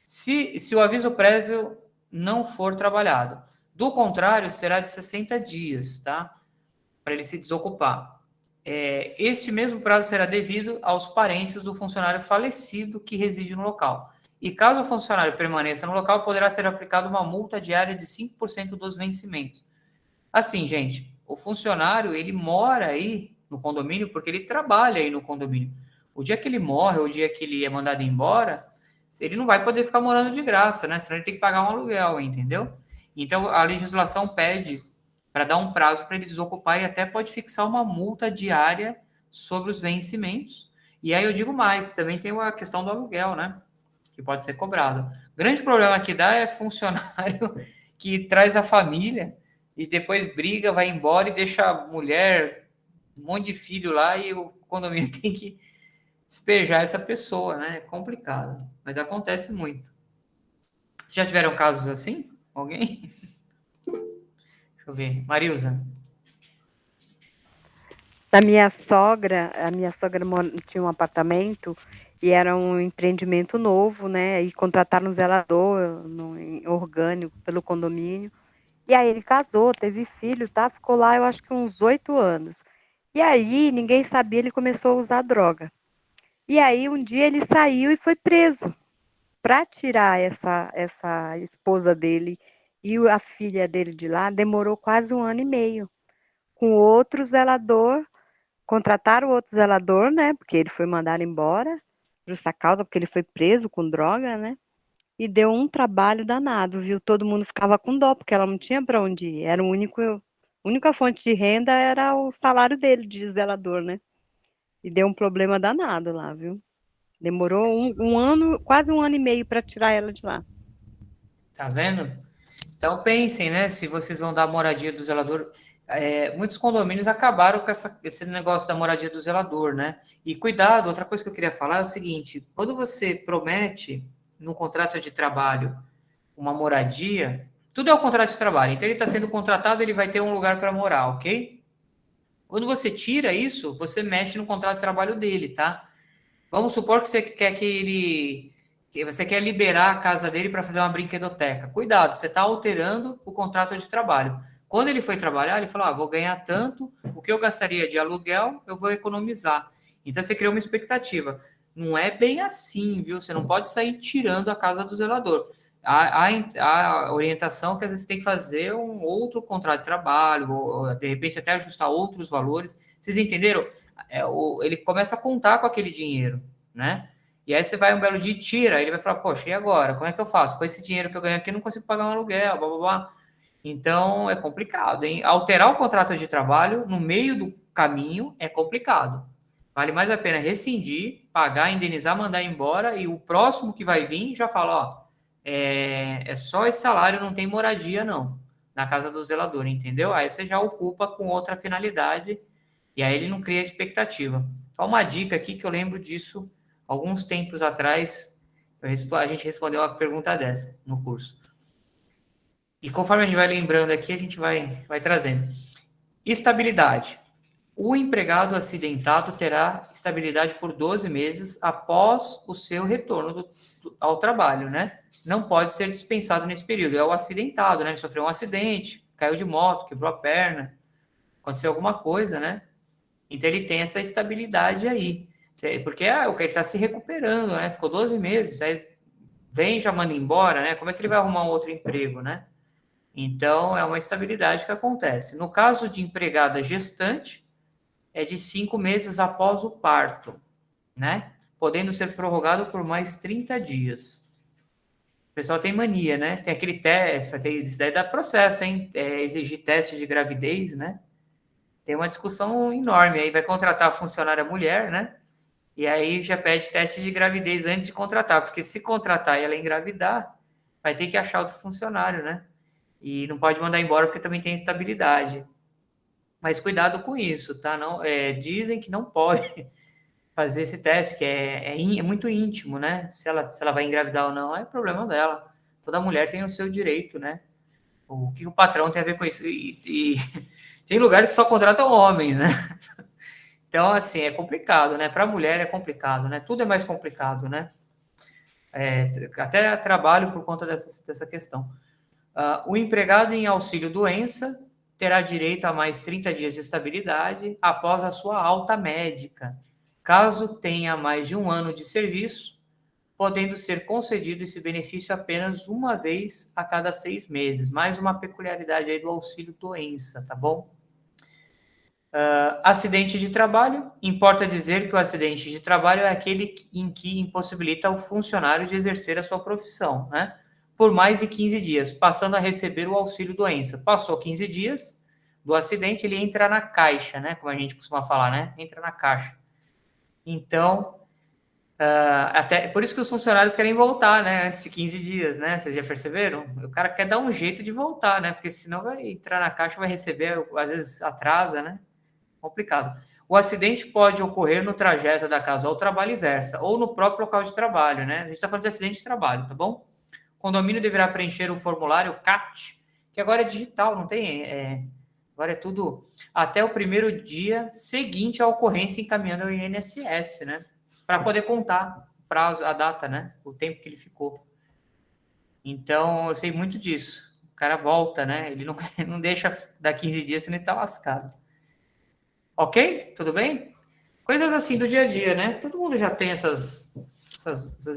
Se o aviso prévio não for trabalhado. Do contrário, será de 60 dias, tá? Para ele se desocupar. Este mesmo prazo será devido aos parentes do funcionário falecido que reside no local. E caso o funcionário permaneça no local, poderá ser aplicada uma multa diária de 5% dos vencimentos. Assim, gente, o funcionário, ele mora aí no condomínio porque ele trabalha aí no condomínio. O dia que ele morre, o dia que ele é mandado embora, ele não vai poder ficar morando de graça, né? Senão ele tem que pagar um aluguel, entendeu? Então, a legislação pede para dar um prazo para ele desocupar e até pode fixar uma multa diária sobre os vencimentos. E aí eu digo mais, também tem a questão do aluguel, né? Que pode ser cobrado. O grande problema que dá é funcionário que traz a família e depois briga, vai embora e deixa a mulher, um monte de filho lá e o condomínio tem que despejar essa pessoa, né? É complicado, mas acontece muito. Vocês já tiveram casos assim? Alguém? Deixa eu ver. Marilza. A minha sogra tinha um apartamento e era um empreendimento novo, né? E contrataram um zelador orgânico pelo condomínio. E aí ele casou, teve filho, tá? Ficou lá, eu acho que uns 8 anos. E aí, ninguém sabia, ele começou a usar droga. E aí, um dia ele saiu e foi preso para tirar essa esposa dele e a filha dele de lá. Demorou quase 1 ano e meio. Com outro zelador, contrataram outro zelador, né? Porque ele foi mandado embora, justa causa, porque ele foi preso com droga, né? E deu um trabalho danado, viu? Todo mundo ficava com dó, porque ela não tinha para onde ir. Era a única fonte de renda era o salário dele, de zelador, né? E deu um problema danado lá, viu? Demorou um ano, quase 1 ano e meio para tirar ela de lá. Tá vendo? Então pensem, né? Se vocês vão dar a moradia do zelador. Muitos condomínios acabaram com esse negócio da moradia do zelador, né? E cuidado, outra coisa que eu queria falar é o seguinte: quando você promete no contrato de trabalho uma moradia, tudo é o contrato de trabalho. Então ele está sendo contratado, ele vai ter um lugar para morar, ok? Quando você tira isso, você mexe no contrato de trabalho dele, tá? Vamos supor que você quer que que você quer liberar a casa dele para fazer uma brinquedoteca. Cuidado, você está alterando o contrato de trabalho. Quando ele foi trabalhar, ele falou, vou ganhar tanto, o que eu gastaria de aluguel, eu vou economizar. Então, você criou uma expectativa. Não é bem assim, viu? Você não pode sair tirando a casa do zelador. A orientação que às vezes você tem que fazer um outro contrato de trabalho, ou de repente até ajustar outros valores. Vocês entenderam? Ele começa a contar com aquele dinheiro, né? E aí você vai um belo dia e tira, ele vai falar, poxa, e agora? Como é que eu faço? Com esse dinheiro que eu ganho aqui, eu não consigo pagar um aluguel, blá, blá, blá. Então, é complicado, hein? Alterar o contrato de trabalho no meio do caminho é complicado. Vale mais a pena rescindir, pagar, indenizar, mandar embora, e o próximo que vai vir já fala, é só esse salário, não tem moradia, não, na casa do zelador, entendeu? Aí você já ocupa com outra finalidade, e aí ele não cria expectativa. Só uma dica aqui que eu lembro disso alguns tempos atrás, a gente respondeu uma pergunta dessa no curso. E conforme a gente vai lembrando aqui, a gente vai trazendo. Estabilidade. O empregado acidentado terá estabilidade por 12 meses após o seu retorno ao trabalho, né? Não pode ser dispensado nesse período. É o acidentado, né? Ele sofreu um acidente, caiu de moto, quebrou a perna, aconteceu alguma coisa, né? Então, ele tem essa estabilidade aí. Porque o que ele está se recuperando, né? Ficou 12 meses, aí vem já manda embora, né? Como é que ele vai arrumar um outro emprego, né? Então, é uma estabilidade que acontece. No caso de empregada gestante, é de 5 meses após o parto, né? Podendo ser prorrogado por mais 30 dias. O pessoal tem mania, né? Tem aquele teste, isso daí dá processo, hein? Exigir teste de gravidez, né? Tem uma discussão enorme aí. Vai contratar a funcionária mulher, né? E aí já pede teste de gravidez antes de contratar, porque se contratar e ela engravidar, vai ter que achar outro funcionário, né? E não pode mandar embora porque também tem instabilidade. Mas cuidado com isso, tá? Não, dizem que não pode fazer esse teste, que é muito íntimo, né? Se ela vai engravidar ou não, é problema dela. Toda mulher tem o seu direito, né? O que o patrão tem a ver com isso? E tem lugares que só contratam homens, né? Então, assim, é complicado, né? Para a mulher é complicado, né? Tudo é mais complicado, né? Até trabalho por conta dessa questão. O empregado em auxílio-doença terá direito a mais 30 dias de estabilidade após a sua alta médica, caso tenha mais de 1 ano de serviço, podendo ser concedido esse benefício apenas uma vez a cada 6 meses. Mais uma peculiaridade aí do auxílio-doença, tá bom? Acidente de trabalho. Importa dizer que o acidente de trabalho é aquele em que impossibilita o funcionário de exercer a sua profissão, né? Por mais de 15 dias, passando a receber o auxílio-doença. Passou 15 dias do acidente, ele entra na caixa, né? Como a gente costuma falar, né? Entra na caixa. Então, até por isso que os funcionários querem voltar, né? Antes de 15 dias, né? Vocês já perceberam? O cara quer dar um jeito de voltar, né? Porque senão vai entrar na caixa, vai receber, às vezes atrasa, né? Complicado. O acidente pode ocorrer no trajeto da casa ao trabalho e versa, ou no próprio local de trabalho, né? A gente está falando de acidente de trabalho, tá bom? O condomínio deverá preencher o formulário CAT, que agora é digital, não tem... agora é tudo até o primeiro dia seguinte à ocorrência, encaminhando ao INSS, né? Para poder contar o prazo, a data, né? O tempo que ele ficou. Então, eu sei muito disso. O cara volta, né? Ele não deixa dar 15 dias, senão ele está lascado. Ok? Tudo bem? Coisas assim do dia a dia, né? Todo mundo já tem essas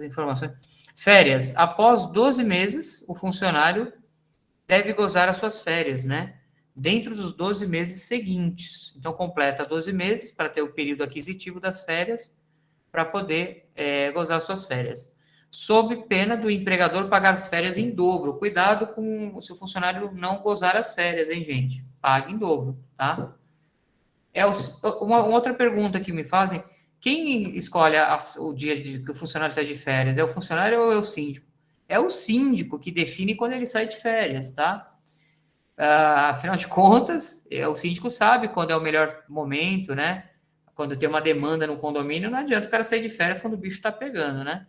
informações. Férias. Após 12 meses, o funcionário deve gozar as suas férias, né? Dentro dos 12 meses seguintes. Então, completa 12 meses para ter o período aquisitivo das férias, para poder gozar as suas férias. Sob pena do empregador pagar as férias em dobro. Cuidado com o seu funcionário não gozar as férias, hein, gente? Pague em dobro, tá? Uma outra pergunta que me fazem: quem escolhe o dia que o funcionário sai de férias? É o funcionário ou é o síndico? É o síndico que define quando ele sai de férias, tá? Afinal de contas, o síndico sabe quando é o melhor momento, né? Quando tem uma demanda no condomínio, não adianta o cara sair de férias quando o bicho está pegando, né?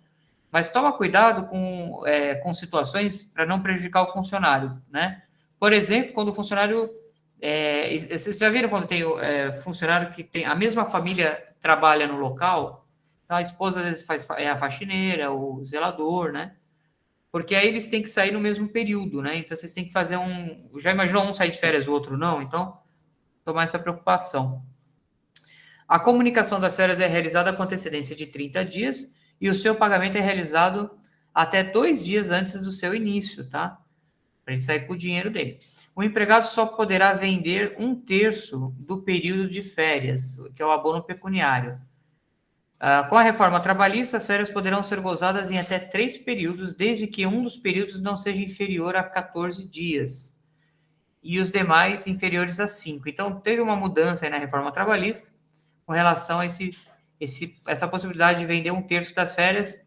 Mas toma cuidado com situações para não prejudicar o funcionário, né? Por exemplo, quando o funcionário... vocês já viram quando tem funcionário que tem a mesma família trabalha no local? Então, a esposa, às vezes, é a faxineira, o zelador, né? Porque aí eles têm que sair no mesmo período, né? Então, vocês têm que fazer Já imaginou um sair de férias, o outro não? Então, tomar essa preocupação. A comunicação das férias é realizada com antecedência de 30 dias e o seu pagamento é realizado até 2 dias antes do seu início, tá? Para ele sair com o dinheiro dele. O empregado só poderá vender 1/3 do período de férias, que é o abono pecuniário. Com a reforma trabalhista, as férias poderão ser gozadas em até 3 períodos, desde que um dos períodos não seja inferior a 14 dias e os demais inferiores a 5. Então, teve uma mudança aí na reforma trabalhista com relação a essa possibilidade de vender 1/3 das férias,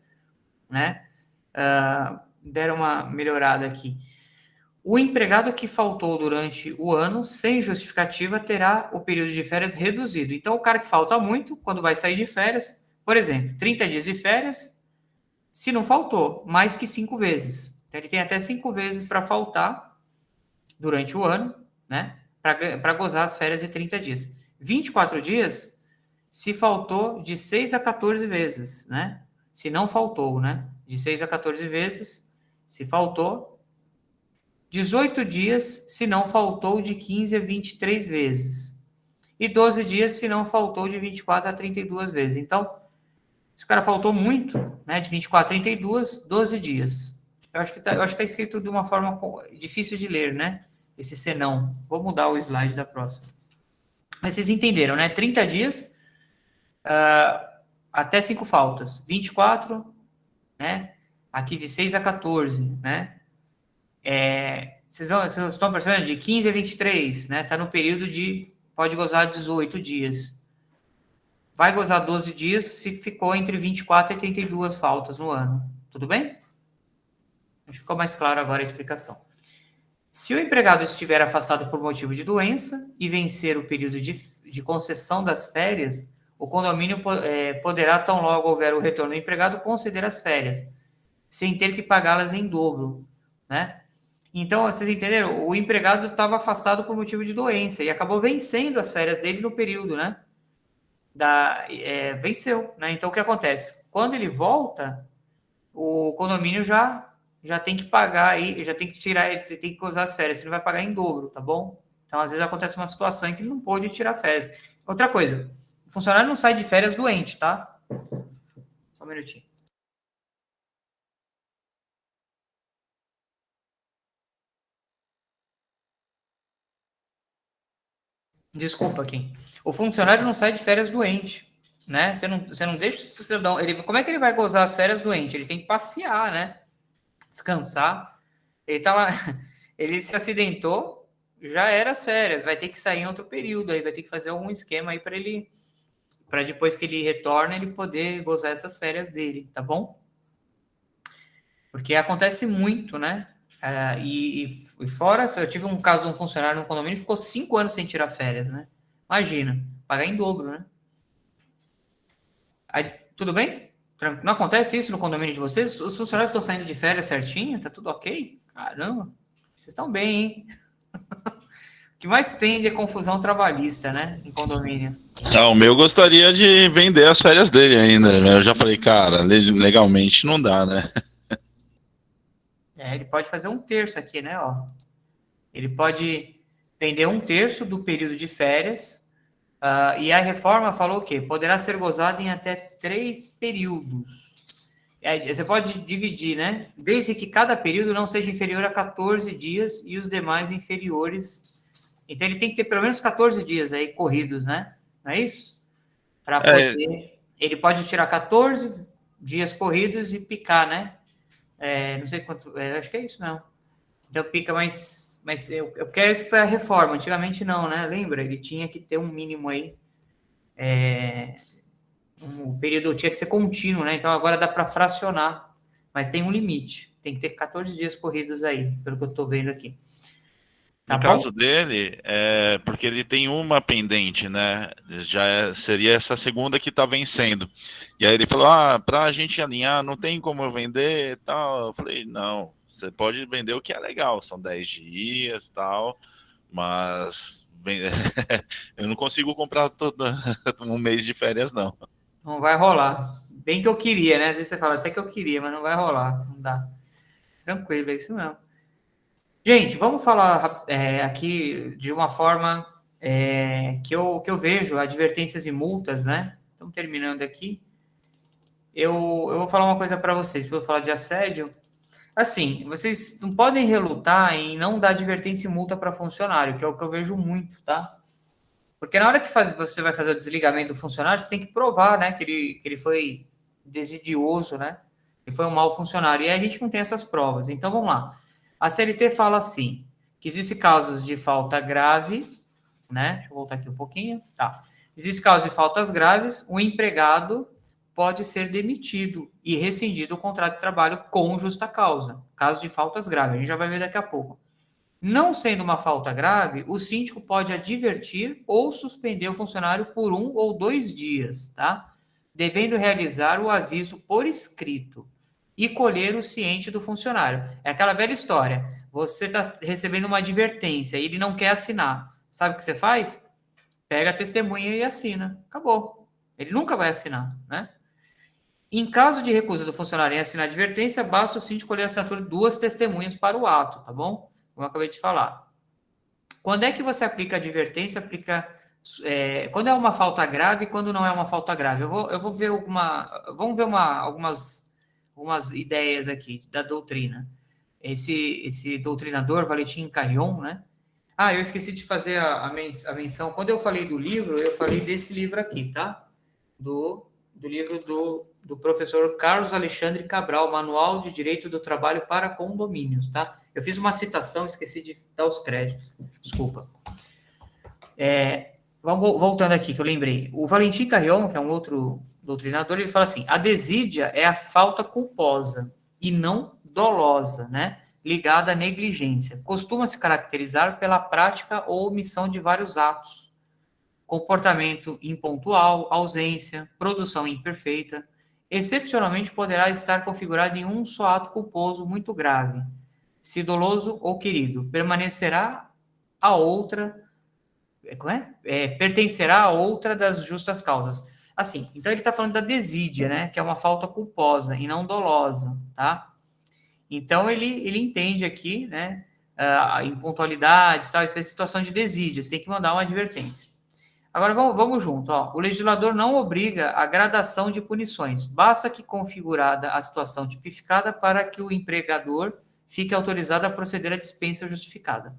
né? Deram uma melhorada aqui. O empregado que faltou durante o ano, sem justificativa, terá o período de férias reduzido. Então, o cara que falta muito, quando vai sair de férias, por exemplo, 30 dias de férias, se não faltou, mais que 5 vezes. Então, ele tem até 5 vezes para faltar durante o ano, né? Para gozar as férias de 30 dias. 24 dias, se faltou de 6 a 14 vezes, né? Se não faltou, né? De 6 a 14 vezes, se faltou. 18 dias, se não faltou, de 15 a 23 vezes. E 12 dias, se não faltou, de 24 a 32 vezes. Então, se o cara faltou muito, né, de 24 a 32, 12 dias. Eu acho que tá escrito de uma forma difícil de ler, né? Esse senão. Vou mudar o slide da próxima. Mas vocês entenderam, né? 30 dias, até 5 faltas. 24, né? Aqui de 6 a 14, né? Vocês estão percebendo? De 15 a 23, né? Tá no período pode gozar 18 dias. Vai gozar 12 dias se ficou entre 24 e 32 faltas no ano. Tudo bem? Acho que ficou mais claro agora a explicação. Se o empregado estiver afastado por motivo de doença e vencer o período de concessão das férias, o condomínio poderá, tão logo houver o retorno do empregado, conceder as férias, sem ter que pagá-las em dobro, né? Então, vocês entenderam? O empregado estava afastado por motivo de doença e acabou vencendo as férias dele no período, né? Venceu, né? Então, o que acontece? Quando ele volta, o condomínio já tem que pagar aí, já tem que tirar, ele tem que usar as férias, ele vai pagar em dobro, tá bom? Então, às vezes acontece uma situação em que ele não pode tirar férias. Outra coisa, o funcionário não sai de férias doente, tá? Só um minutinho. Desculpa, Kim. O funcionário não sai de férias doente, né? Você não deixa o cidadão... Como é que ele vai gozar as férias doente? Ele tem que passear, né? Descansar. Ele tá lá... Ele se acidentou, já era as férias. Vai ter que sair em outro período aí. Vai ter que fazer algum esquema aí para depois que ele retorna, ele poder gozar essas férias dele, tá bom? Porque acontece muito, né? E fora, eu tive um caso de um funcionário no condomínio que ficou 5 anos sem tirar férias, né? Imagina, pagar em dobro, né? Aí, tudo bem? Não acontece isso no condomínio de vocês? Os funcionários estão saindo de férias certinho? Tá tudo ok? Caramba, vocês estão bem, hein? O que mais tem é confusão trabalhista, né? Em condomínio. O meu gostaria de vender as férias dele ainda, né? Eu já falei, cara, legalmente não dá, né? Ele pode fazer 1/3 aqui, né? Ó. Ele pode vender 1/3 do período de férias. E a reforma falou o quê? Poderá ser gozado em até 3 períodos. Você pode dividir, né? Desde que cada período não seja inferior a 14 dias e os demais inferiores. Então, ele tem que ter pelo menos 14 dias aí corridos, né? Não é isso? Para poder... Ele pode tirar 14 dias corridos e picar, né? Não sei quanto... acho que é isso mesmo. Então, pica, mas eu quero isso que foi a reforma. Antigamente não, né? Lembra? Ele tinha que ter um mínimo aí. O período tinha que ser contínuo, né? Então, agora dá para fracionar. Mas tem um limite. Tem que ter 14 dias corridos aí, pelo que eu estou vendo aqui. Tá no bom? caso dele, porque ele tem uma pendente, né? Seria essa segunda que tá vencendo. E aí ele falou, pra gente alinhar, não tem como eu vender e tal. Eu falei, não, você pode vender o que é legal, são 10 dias e tal, mas eu não consigo comprar todo um mês de férias, não. Não vai rolar. Bem que eu queria, né? Às vezes você fala até que eu queria, mas não vai rolar, não dá. Tranquilo, é isso mesmo. Gente, vamos falar aqui de uma forma que eu vejo advertências e multas, né? Estamos terminando aqui. Eu vou falar uma coisa para vocês, vou falar de assédio. Assim, vocês não podem relutar em não dar advertência e multa para funcionário, que é o que eu vejo muito, tá? Porque na hora que você vai fazer o desligamento do funcionário, você tem que provar, né, que ele foi desidioso, né? Ele foi um mau funcionário. E a gente não tem essas provas. Então, vamos lá. A CLT fala assim, que existem casos de falta grave, né? Deixa eu voltar aqui um pouquinho. Tá. Existem casos de faltas graves, o empregado pode ser demitido e rescindido o contrato de trabalho com justa causa. Caso de faltas graves, a gente já vai ver daqui a pouco. Não sendo uma falta grave, o síndico pode advertir ou suspender o funcionário por 1 ou 2 dias, tá? Devendo realizar o aviso por escrito e colher o ciente do funcionário. É aquela velha história. Você está recebendo uma advertência e ele não quer assinar. Sabe o que você faz? Pega a testemunha e assina. Acabou. Ele nunca vai assinar, né? Em caso de recusa do funcionário em assinar a advertência, basta o síndico colher a assinatura de 2 testemunhas para o ato, tá bom? Como eu acabei de falar. Quando é que você aplica a advertência? Quando é uma falta grave e quando não é uma falta grave. Eu vou ver vamos ver algumas ideias aqui da doutrina. Esse doutrinador, Valentim Carrion, né? Eu esqueci de fazer a menção. Quando eu falei do livro, eu falei desse livro aqui, tá? Do livro do professor Carlos Alexandre Cabral, Manual de Direito do Trabalho para Condomínios, tá? Eu fiz uma citação, esqueci de dar os créditos. Desculpa. Vamos voltando aqui, que eu lembrei. O Valentim Carrion, que é um outro doutrinador, ele fala assim, a desídia é a falta culposa e não dolosa, né? Ligada à negligência. Costuma se caracterizar pela prática ou omissão de vários atos. Comportamento impontual, ausência, produção imperfeita. Excepcionalmente poderá estar configurado em um só ato culposo muito grave. Se doloso ou querido, permanecerá a outra... pertencerá a outra das justas causas. Assim, então ele está falando da desídia, né? Que é uma falta culposa e não dolosa, tá? Então ele entende aqui, né? A impontualidade, tal, essa situação de desídia, você tem que mandar uma advertência. Agora vamos junto, ó. O legislador não obriga a gradação de punições, basta que configurada a situação tipificada para que o empregador fique autorizado a proceder à dispensa justificada.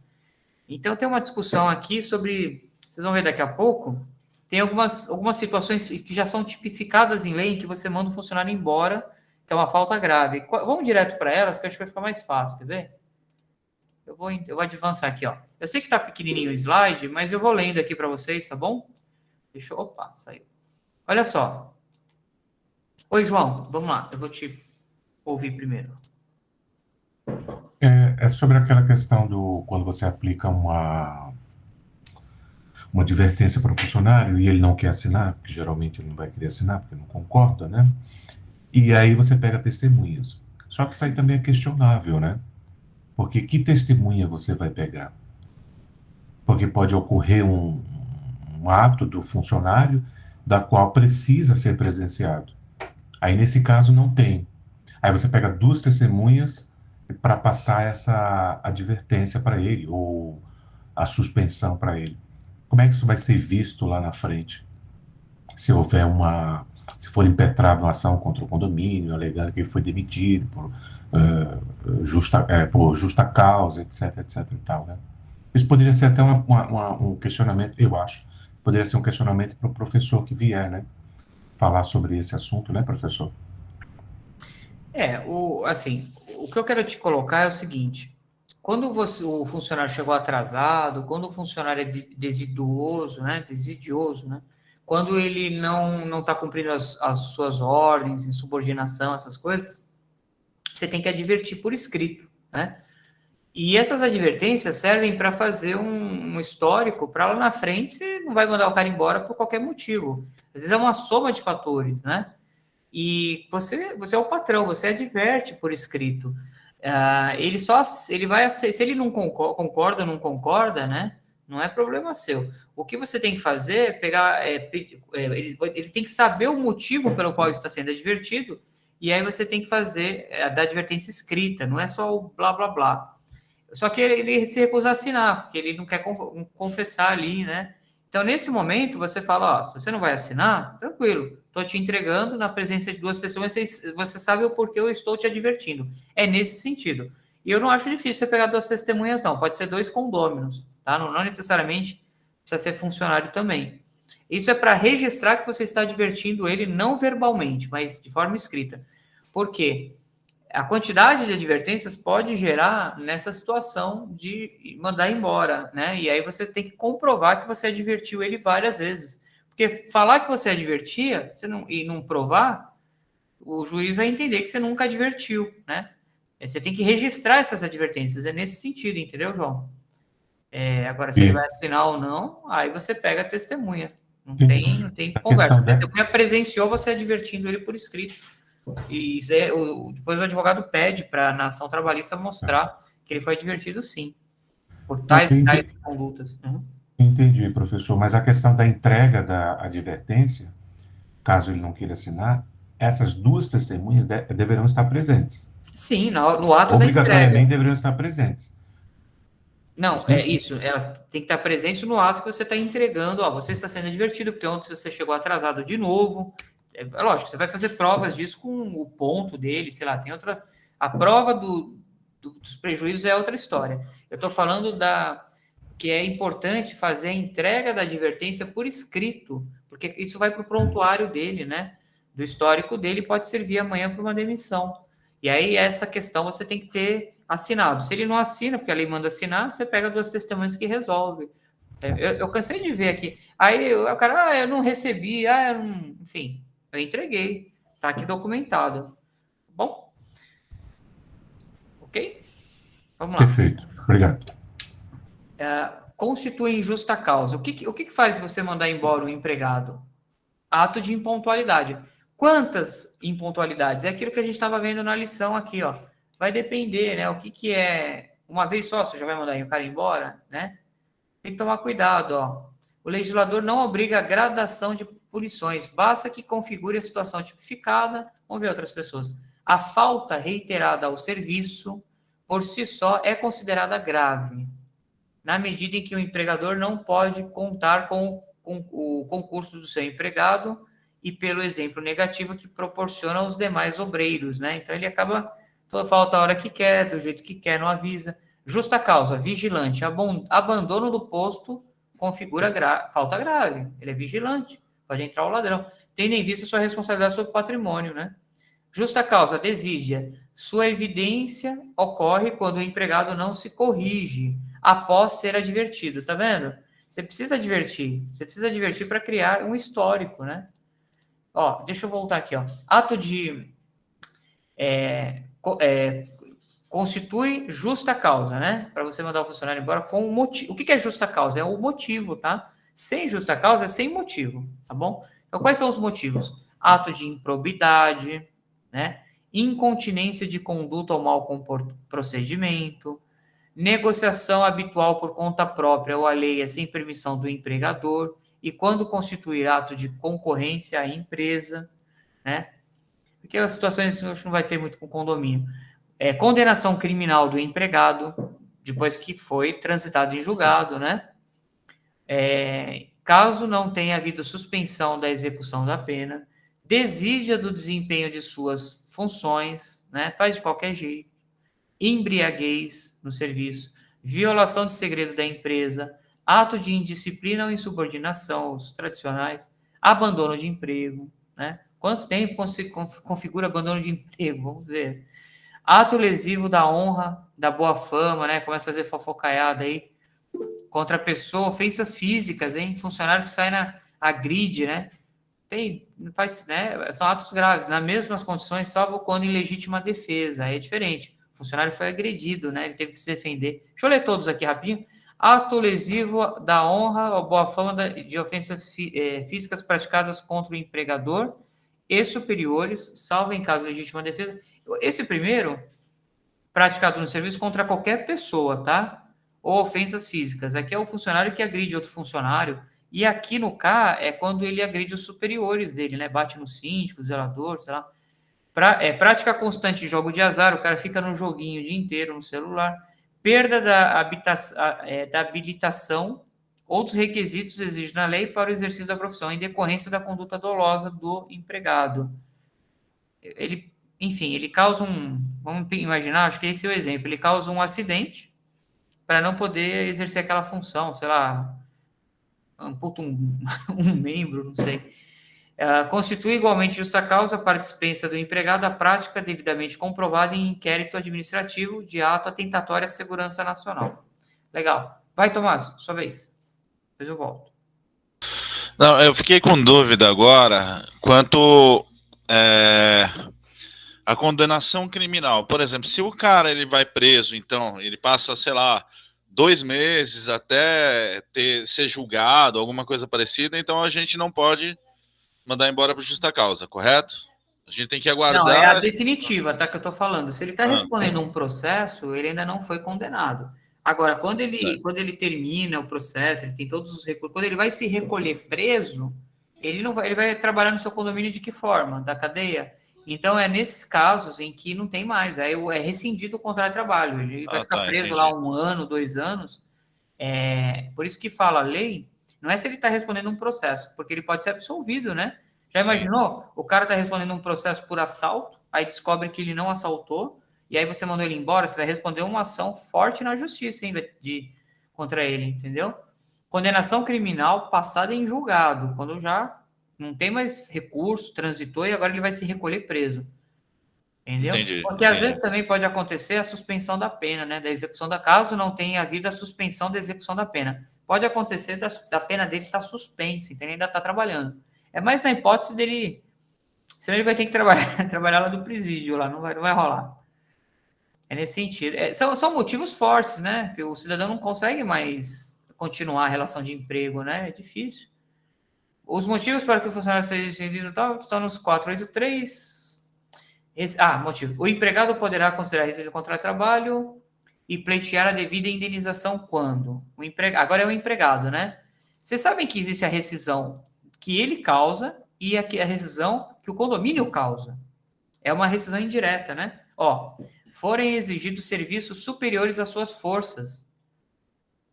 Então, tem uma discussão aqui sobre, vocês vão ver daqui a pouco, tem algumas situações que já são tipificadas em lei, em que você manda o funcionário embora, que é uma falta grave. Vamos direto para elas, que eu acho que vai ficar mais fácil, quer ver? Eu vou avançar aqui, ó. Eu sei que está pequenininho o slide, mas eu vou lendo aqui para vocês, tá bom? Opa, saiu. Olha só. Oi, João, vamos lá, eu vou te ouvir primeiro. É sobre aquela questão quando você aplica uma advertência para o funcionário e ele não quer assinar, porque geralmente ele não vai querer assinar porque não concorda, né? E aí você pega testemunhas. Só que isso aí também é questionável, né? Porque que testemunha você vai pegar? Porque pode ocorrer um ato do funcionário da qual precisa ser presenciado. Aí nesse caso não tem. Aí você pega 2 testemunhas para passar essa advertência para ele, ou a suspensão para ele. Como é que isso vai ser visto lá na frente? Se se for impetrada uma ação contra o condomínio, alegando que ele foi demitido por justa causa, etc, etc e tal, né? Isso poderia ser até um questionamento, eu acho, poderia ser um questionamento para o professor que vier, né? Falar sobre esse assunto, né, professor? O que eu quero te colocar é o seguinte, quando o funcionário chegou atrasado, quando o funcionário é desidioso, né, quando ele não está cumprindo as suas ordens, insubordinação, essas coisas, você tem que advertir por escrito, né? E essas advertências servem para fazer um histórico para lá na frente, você não vai mandar o cara embora por qualquer motivo. Às vezes é uma soma de fatores, né? E você é o patrão, você adverte por escrito. Se ele não concorda ou não concorda, né? Não é problema seu. O que você tem que fazer é pegar, ele tem que saber o motivo pelo qual está sendo advertido, e aí você tem que fazer a da advertência escrita, não é só o blá, blá, blá. Só que ele se recusa a assinar, porque ele não quer confessar ali, né? Então, nesse momento, você fala, ó, se você não vai assinar, tranquilo, estou te entregando na presença de 2 testemunhas, você sabe o porquê eu estou te advertindo. É nesse sentido. E eu não acho difícil você pegar 2 testemunhas, não. Pode ser 2 condôminos, tá? Não necessariamente precisa ser funcionário também. Isso é para registrar que você está advertindo ele não verbalmente, mas de forma escrita. Por quê? A quantidade de advertências pode gerar nessa situação de mandar embora, né? E aí você tem que comprovar que você advertiu ele várias vezes. Porque falar que você advertia e não provar, o juiz vai entender que você nunca advertiu, né? Você tem que registrar essas advertências. É nesse sentido, entendeu, João? Agora, se ele vai assinar ou não, aí você pega a testemunha. Não tem conversa. A testemunha presenciou você advertindo ele por escrito. E isso depois o advogado pede para a ação trabalhista mostrar que ele foi advertido, sim, por tais condutas. Uhum. Entendi, professor. Mas a questão da entrega da advertência, caso ele não queira assinar, essas 2 testemunhas deverão estar presentes. Sim, no ato da entrega. Obrigatoriamente deveriam estar presentes. Não, é isso. Elas têm que estar presentes no ato que você está entregando. Ó, você está sendo advertido, porque ontem você chegou atrasado de novo. É lógico, você vai fazer provas disso com o ponto dele, sei lá, tem outra. A prova dos prejuízos é outra história. Eu estou falando que é importante fazer a entrega da advertência por escrito, porque isso vai para o prontuário dele, né? Do histórico dele, pode servir amanhã para uma demissão. E aí, essa questão você tem que ter assinado. Se ele não assina, porque a lei manda assinar, você pega 2 testemunhas que resolve. Eu cansei de ver aqui. Aí o cara, eu não recebi, eu não... Enfim, eu entreguei. Tá aqui documentado. Bom? Ok? Vamos lá. Perfeito. Obrigado. Constitui injusta causa. O que faz você mandar embora o empregado? Ato de impontualidade. Quantas impontualidades? É aquilo que a gente estava vendo na lição aqui, ó. Vai depender, né? O que é... Uma vez só, você já vai mandar o cara embora, né? Tem que tomar cuidado, ó. O legislador não obriga a gradação de punições, basta que configure a situação tipificada. Vamos ver outras pessoas. A falta reiterada ao serviço, por si só, é considerada grave, na medida em que o empregador não pode contar com o concurso do seu empregado e pelo exemplo negativo que proporciona aos demais obreiros, né? Então, ele acaba... falta a hora que quer, do jeito que quer, não avisa. Justa causa, vigilante, abandono do posto, configura falta grave. Ele é vigilante, pode entrar o ladrão. Tendo em vista sua responsabilidade sobre o patrimônio, né? Justa causa, desídia. Sua evidência ocorre quando o empregado não se corrige após ser advertido. Tá vendo? Você precisa advertir para criar um histórico, né? Ó, deixa eu voltar aqui, ó. Ato de... constitui justa causa, né? Para você mandar o funcionário embora com o motivo. O que é justa causa? É o motivo, tá? Sem justa causa é sem motivo, tá bom? Então, quais são os motivos? Ato de improbidade, né? Incontinência de conduta ou mau procedimento, negociação habitual por conta própria ou alheia sem permissão do empregador, e quando constituir ato de concorrência à empresa, né? Porque as situações não vai ter muito com condomínio. Condenação criminal do empregado, depois que foi transitado em julgado, né? Caso não tenha havido suspensão da execução da pena, desídia do desempenho de suas funções, né? Faz de qualquer jeito, embriaguez no serviço, violação de segredo da empresa, ato de indisciplina ou insubordinação, os tradicionais, abandono de emprego, né? Quanto tempo se configura abandono de emprego? Vamos ver. Ato lesivo da honra, da boa fama, né? Começa a fazer fofocaiada aí contra a pessoa, ofensas físicas, hein? Funcionário que sai agride, né? São atos graves, nas mesmas condições, salvo quando em legítima defesa. Aí é diferente. O funcionário foi agredido, né? Ele teve que se defender. Deixa eu ler todos aqui rapidinho. Ato lesivo da honra ou boa fama de ofensas físicas praticadas contra o empregador e superiores, salvo em caso de legítima defesa. Esse primeiro, praticado no serviço contra qualquer pessoa, tá? ou ofensas físicas. Aqui é o funcionário que agride outro funcionário, e aqui no K é quando ele agride os superiores dele, né? Bate no síndico, zelador, sei lá. Prática constante de jogo de azar, o cara fica no joguinho o dia inteiro no celular. Perda da habilitação, outros requisitos exigidos na lei para o exercício da profissão, em decorrência da conduta dolosa do empregado. Enfim, ele causa vamos imaginar, acho que esse é o exemplo, ele causa um acidente para não poder exercer aquela função, sei lá, amputa um membro, não sei. Constitui igualmente justa causa para dispensa do empregado a prática devidamente comprovada em inquérito administrativo de ato atentatório à segurança nacional. Legal. Vai, Tomás, sua vez. Depois eu volto. Não, eu fiquei com dúvida agora quanto a condenação criminal. Por exemplo, se o cara ele vai preso, então ele passa, sei lá, 2 meses até ser julgado, alguma coisa parecida, então a gente não pode mandar embora por justa causa, correto? A gente tem que aguardar... Não, é a definitiva, tá, que eu tô falando. Se ele está respondendo um processo, ele ainda não foi condenado. Agora, quando ele termina o processo, ele tem todos os recursos, quando ele vai se recolher preso, ele vai trabalhar no seu condomínio de que forma? Da cadeia? Então, é nesses casos em que não tem mais, aí é rescindido o contrato de trabalho, ele vai ficar preso entendi. lá 1 ano, 2 anos. Por isso que fala a lei, não é se ele está respondendo um processo, porque ele pode ser absolvido, né? Já imaginou? O cara está respondendo um processo por assalto, aí descobre que ele não assaltou, e aí você mandou ele embora, você vai responder uma ação forte na justiça ainda contra ele, entendeu? Condenação criminal passada em julgado, quando já não tem mais recurso, transitou e agora ele vai se recolher preso. Entendeu? Entendi, Porque às vezes também pode acontecer a suspensão da pena, né? Da execução da caso não tenha havido a suspensão da execução da pena. Pode acontecer da pena dele estar suspensa, então ele ainda está trabalhando. É mais na hipótese dele. Senão ele vai ter que trabalhar lá do presídio, lá, não vai rolar. É nesse sentido. São motivos fortes, né? Que o cidadão não consegue mais continuar a relação de emprego, né? É difícil. Os motivos para que o funcionário seja extendido estão nos 483. Motivo. O empregado poderá considerar rescisão do contrato de trabalho e pleitear a devida indenização quando? Agora é o empregado, né? Vocês sabem que existe a rescisão que ele causa e a rescisão que o condomínio causa. É uma rescisão indireta, né? Forem exigidos serviços superiores às suas forças,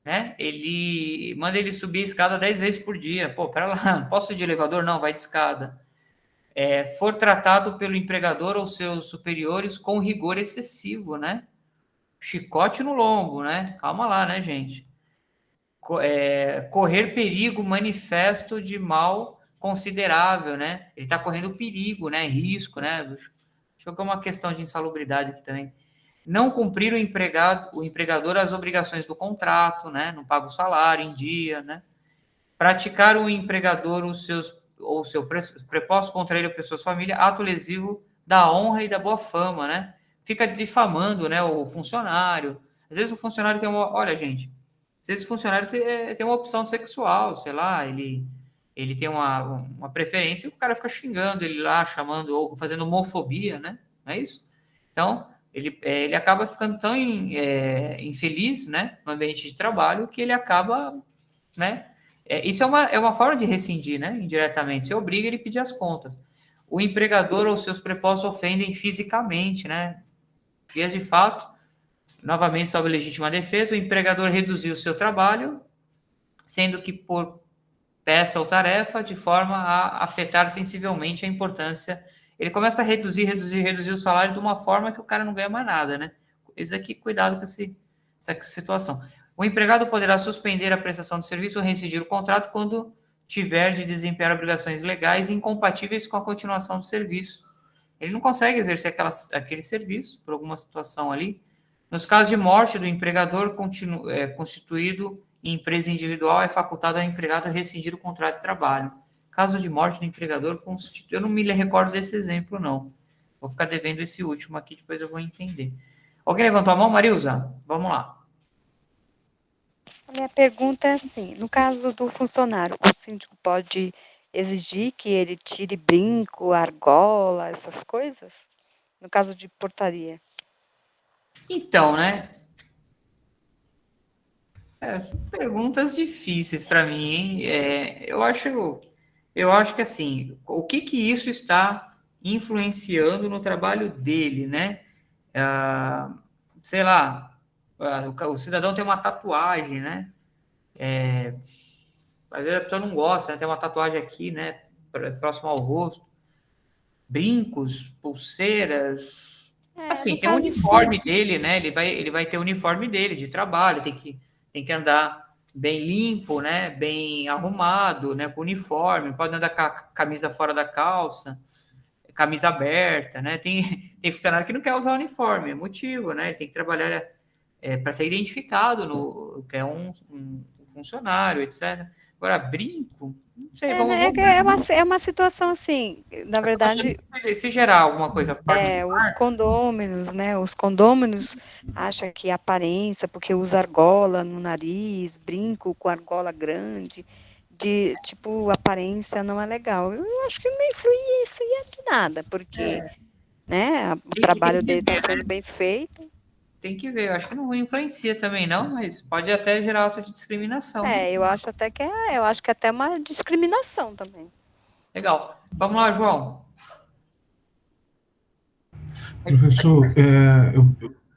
né? Ele manda ele subir a escada 10 vezes por dia. Pô, pera lá, não posso ir de elevador? Não, vai de escada. For tratado pelo empregador ou seus superiores com rigor excessivo, né? Chicote no lombo, né? Calma lá, né, gente? Correr perigo manifesto de mal considerável, né? Ele está correndo perigo, né? Risco, né? Acho que é uma questão de insalubridade aqui também. Não cumprir o empregador as obrigações do contrato, né? Não paga o salário em dia, né? Praticar o empregador o seu preposto contra ele ou pessoa sua família, ato lesivo da honra e da boa fama, né? Fica difamando, né, o funcionário. Às vezes o funcionário tem olha, gente, às vezes o funcionário tem uma opção sexual, sei lá, ele tem uma preferência e o cara fica xingando ele lá, chamando, ou fazendo homofobia, né? Não é isso? Então, ele acaba ficando tão infeliz, né, no ambiente de trabalho, que ele acaba, né? Isso é uma forma de rescindir, né? Indiretamente. Você obriga ele a pedir as contas. O empregador ou seus prepostos ofendem fisicamente, né? Vias de fato, novamente sob legítima defesa, o empregador reduziu o seu trabalho, sendo que por peça ou tarefa, de forma a afetar sensivelmente a importância. Ele começa a reduzir o salário de uma forma que o cara não ganha mais nada, né? Isso aqui, cuidado com essa situação. O empregado poderá suspender a prestação de serviço ou rescindir o contrato quando tiver de desempenhar obrigações legais incompatíveis com a continuação do serviço. Ele não consegue exercer aquele serviço por alguma situação ali. Nos casos de morte do empregador constituído em empresa individual, é facultado ao empregado rescindir o contrato de trabalho. Caso de morte do empregador constituído... Eu não me recordo desse exemplo, não. Vou ficar devendo esse último aqui, depois eu vou entender. Alguém levantou a mão, Marilza? Vamos lá. A minha pergunta é assim, no caso do funcionário, o síndico pode exigir que ele tire brinco, argola, essas coisas? No caso de portaria. Então, né? São perguntas difíceis para mim, hein? Eu acho que assim, o que isso está influenciando no trabalho dele, né? Ah, sei lá, o cidadão tem uma tatuagem, né? Às vezes a pessoa não gosta, né? Tem uma tatuagem aqui, né? Próximo ao rosto, brincos, pulseiras. Assim, No tem o caso, uniforme dele, né? Ele vai ter o uniforme dele de trabalho, tem que andar bem limpo, né? Bem arrumado, né? Com uniforme, pode andar com a camisa fora da calça, camisa aberta, né? Tem funcionário que não quer usar uniforme, é motivo, né? Ele tem que trabalhar para ser identificado no que é um funcionário, etc. Agora, brinco, não sei, né, é uma situação assim, na verdade, se gerar alguma coisa os particular, condôminos, né? Os condôminos acham que aparência, porque usa argola no nariz, brinco com argola grande, de tipo, aparência não é legal. Eu acho que não influencia aqui nada, porque, né, o trabalho dele está sendo bem feito. tem que ver. Eu acho que não influencia também, não, mas pode até gerar autodiscriminação. Eu acho que até uma discriminação também. Legal. Vamos lá, João. Professor, eu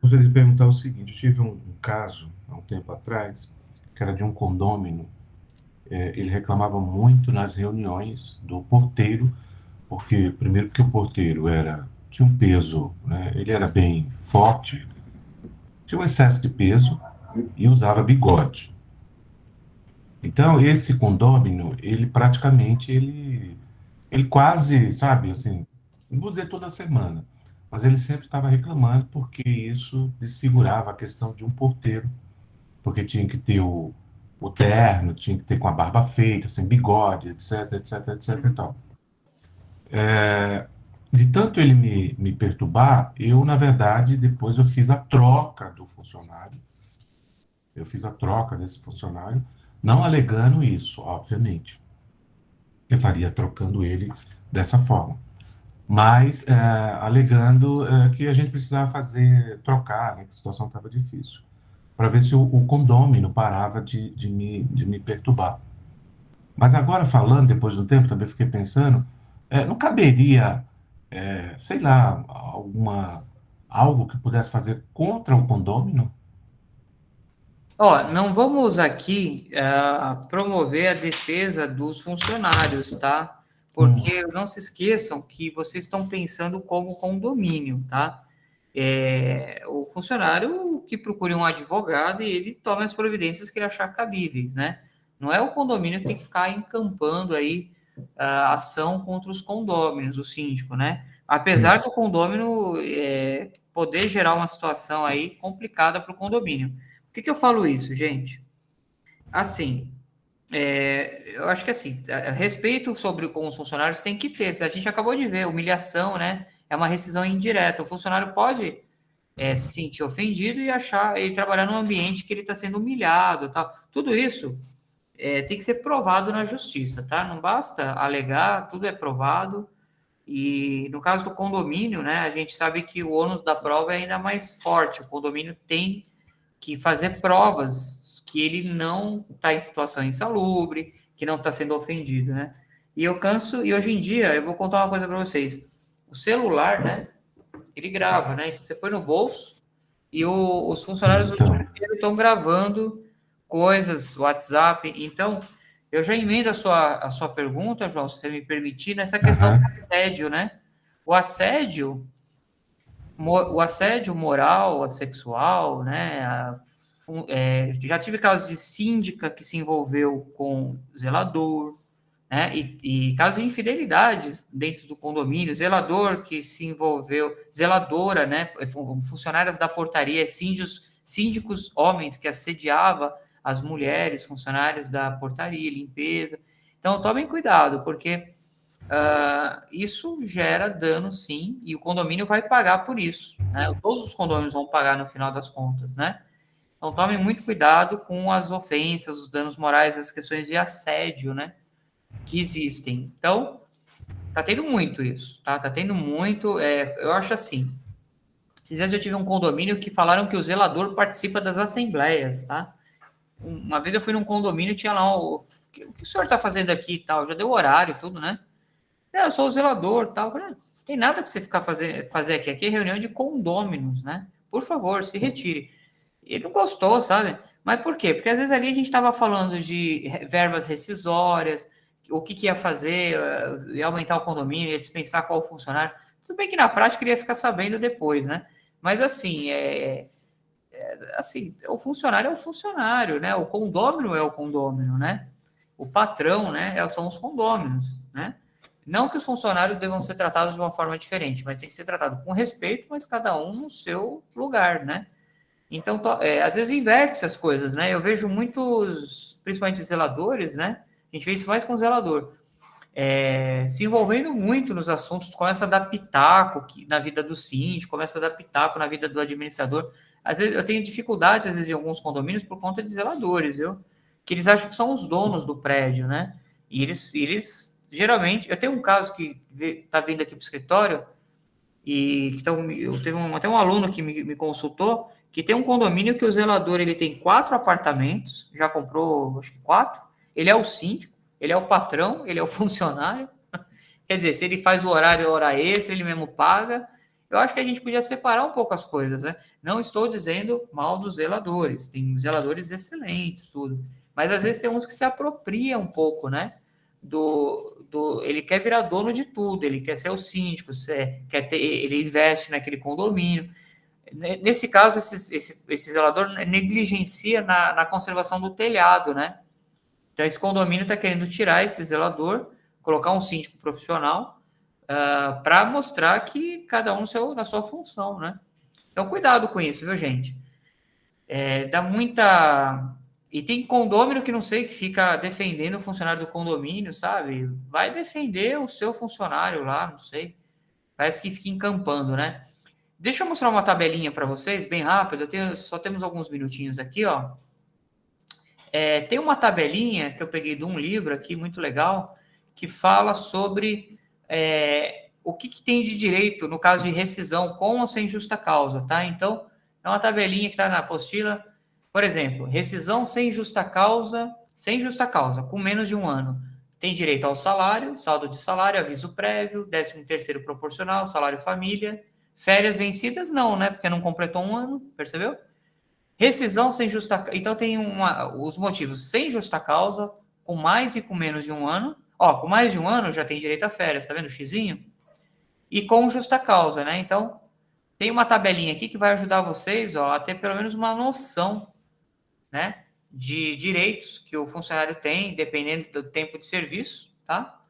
gostaria de perguntar o seguinte: eu tive um caso, há um tempo atrás, que era de um condômino. Ele reclamava muito nas reuniões do porteiro, primeiro porque o porteiro tinha um peso, né? Ele era bem forte, tinha um excesso de peso e usava bigode. Então, esse condômino, ele quase, sabe, assim, não vou dizer toda semana, mas ele sempre estava reclamando porque isso desfigurava a questão de um porteiro, porque tinha que ter o terno, tinha que ter com a barba feita, sem bigode, etc, etc, etc e tal. De tanto ele me perturbar, na verdade, depois eu fiz a troca do funcionário. Eu fiz a troca desse funcionário, não alegando isso, obviamente. Eu estaria trocando ele dessa forma. Mas alegando que a gente precisava trocar, né, que a situação estava difícil, para ver se o condômino parava de me perturbar. Mas agora falando, depois do tempo, também fiquei pensando, não caberia, sei lá, algo que pudesse fazer contra o condômino? Ó, não vamos aqui promover a defesa dos funcionários, tá? Porque não se esqueçam que vocês estão pensando como condomínio, tá? O funcionário que procure um advogado e ele tome as providências que ele achar cabíveis, né? Não é o condomínio que tem que ficar encampando aí ação contra os condôminos, o síndico, né? Apesar do condômino poder gerar uma situação aí complicada para o condomínio. Por que eu falo isso, gente? Assim, eu acho que assim, respeito com os funcionários tem que ter. Se a gente acabou de ver, humilhação, né? É uma rescisão indireta. O funcionário pode se sentir ofendido e trabalhar num ambiente que ele está sendo humilhado, tal. Tudo isso tem que ser provado na justiça, tá? Não basta alegar, tudo é provado. E no caso do condomínio, né? A gente sabe que o ônus da prova é ainda mais forte. O condomínio tem que fazer provas que ele não está em situação insalubre, que não está sendo ofendido, né? E hoje em dia, eu vou contar uma coisa para vocês. O celular, né? Ele grava, né? Então, você põe no bolso e os funcionários do dia inteiro estão gravando coisas, WhatsApp. Então, eu já emendo a sua pergunta, João, se você me permitir, nessa questão do assédio, né? O assédio moral, sexual, né? Já tive casos de síndica que se envolveu com zelador, né? E casos de infidelidades dentro do condomínio, zelador que se envolveu, zeladora, né? Funcionárias da portaria, síndicos homens que assediava as mulheres, funcionárias da portaria, limpeza. Então, tomem cuidado, porque isso gera dano, sim, e o condomínio vai pagar por isso, né? Todos os condomínios vão pagar no final das contas, né? Então, tomem muito cuidado com as ofensas, os danos morais, as questões de assédio, né? Que existem. Então, tá tendo muito isso, tá? Tá tendo muito, eu acho assim, esses dias eu tive um condomínio que falaram que o zelador participa das assembleias, tá? uma vez eu fui num condomínio, tinha lá o que o senhor está fazendo aqui e tal, já deu horário e tudo, né? Eu sou o zelador e tal. Falei, não tem nada que você ficar fazer aqui. Aqui é reunião de condôminos, né? Por favor, se retire. Ele não gostou, sabe? Mas por quê? Porque às vezes ali a gente estava falando de verbas rescisórias, o que ia fazer, ia aumentar o condomínio, ia dispensar qual funcionário. Tudo bem que na prática ele ia ficar sabendo depois, né? Mas assim, assim, o funcionário é o funcionário, né? O condômino é o condômino, né? O patrão, né? São os condôminos, né? Não que os funcionários devam ser tratados de uma forma diferente, mas tem que ser tratado com respeito, mas cada um no seu lugar, né? Então, às vezes inverte essas coisas, né? Eu vejo muitos, principalmente zeladores, né? A gente vê isso mais com zelador, se envolvendo muito nos assuntos, começa a dar pitaco na vida do síndico, começa a dar pitaco na vida do administrador. Às vezes eu tenho dificuldade, às vezes, em alguns condomínios por conta de zeladores, viu? Que eles acham que são os donos do prédio, né? E eles geralmente... Eu tenho um caso que está vindo aqui para o escritório, e então, teve até um aluno que me consultou, que tem um condomínio que o zelador ele tem 4 apartamentos, já comprou, acho que 4, ele é o síndico, ele é o patrão, ele é o funcionário. Quer dizer, se ele faz o horário, hora extra, ele mesmo paga. Eu acho que a gente podia separar um pouco as coisas, né? Não estou dizendo mal dos zeladores, tem zeladores excelentes, tudo. Mas às vezes tem uns que se apropriam um pouco, né? Ele quer virar dono de tudo, ele quer ser o síndico, ele investe naquele condomínio. Nesse caso, esse zelador negligencia na conservação do telhado, né? Então, esse condomínio está querendo tirar esse zelador, colocar um síndico profissional para mostrar que cada um na sua função, né? Então, cuidado com isso, viu, gente? Dá muita... E tem condômino que não sei, que fica defendendo o funcionário do condomínio, sabe? Vai defender o seu funcionário lá, não sei. Parece que fica encampando, né? Deixa eu mostrar uma tabelinha para vocês, bem rápido. Só temos alguns minutinhos aqui, ó. Tem uma tabelinha que eu peguei de um livro aqui, muito legal, que fala sobre o que tem de direito no caso de rescisão com ou sem justa causa, tá? Então, é uma tabelinha que está na apostila. Por exemplo, rescisão sem justa causa, com menos de 1 ano. Tem direito ao salário, saldo de salário, aviso prévio, 13º proporcional, salário família. Férias vencidas, não, né? Porque não completou 1 ano, percebeu? Rescisão sem justa causa. Então, tem os motivos sem justa causa, com mais e com menos de 1 ano. Ó, com mais de 1 ano já tem direito a férias, tá vendo o xizinho? E com justa causa, né? Então, tem uma tabelinha aqui que vai ajudar vocês, ó, a ter pelo menos uma noção, né, de direitos que o funcionário tem, dependendo do tempo de serviço, tá?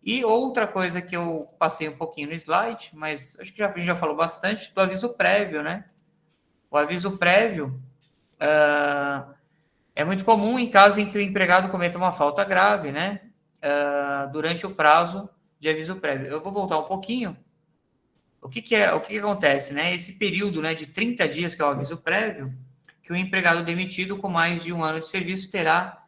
E outra coisa que eu passei um pouquinho no slide, mas acho que a gente já falou bastante, do aviso prévio, né? O aviso prévio é muito comum em caso em que o empregado cometa uma falta grave, né? Durante o prazo de aviso prévio. Eu vou voltar um pouquinho. O que acontece, né? Esse período, né, de 30 dias, que é o aviso prévio, que o empregado demitido com mais de 1 ano de serviço terá,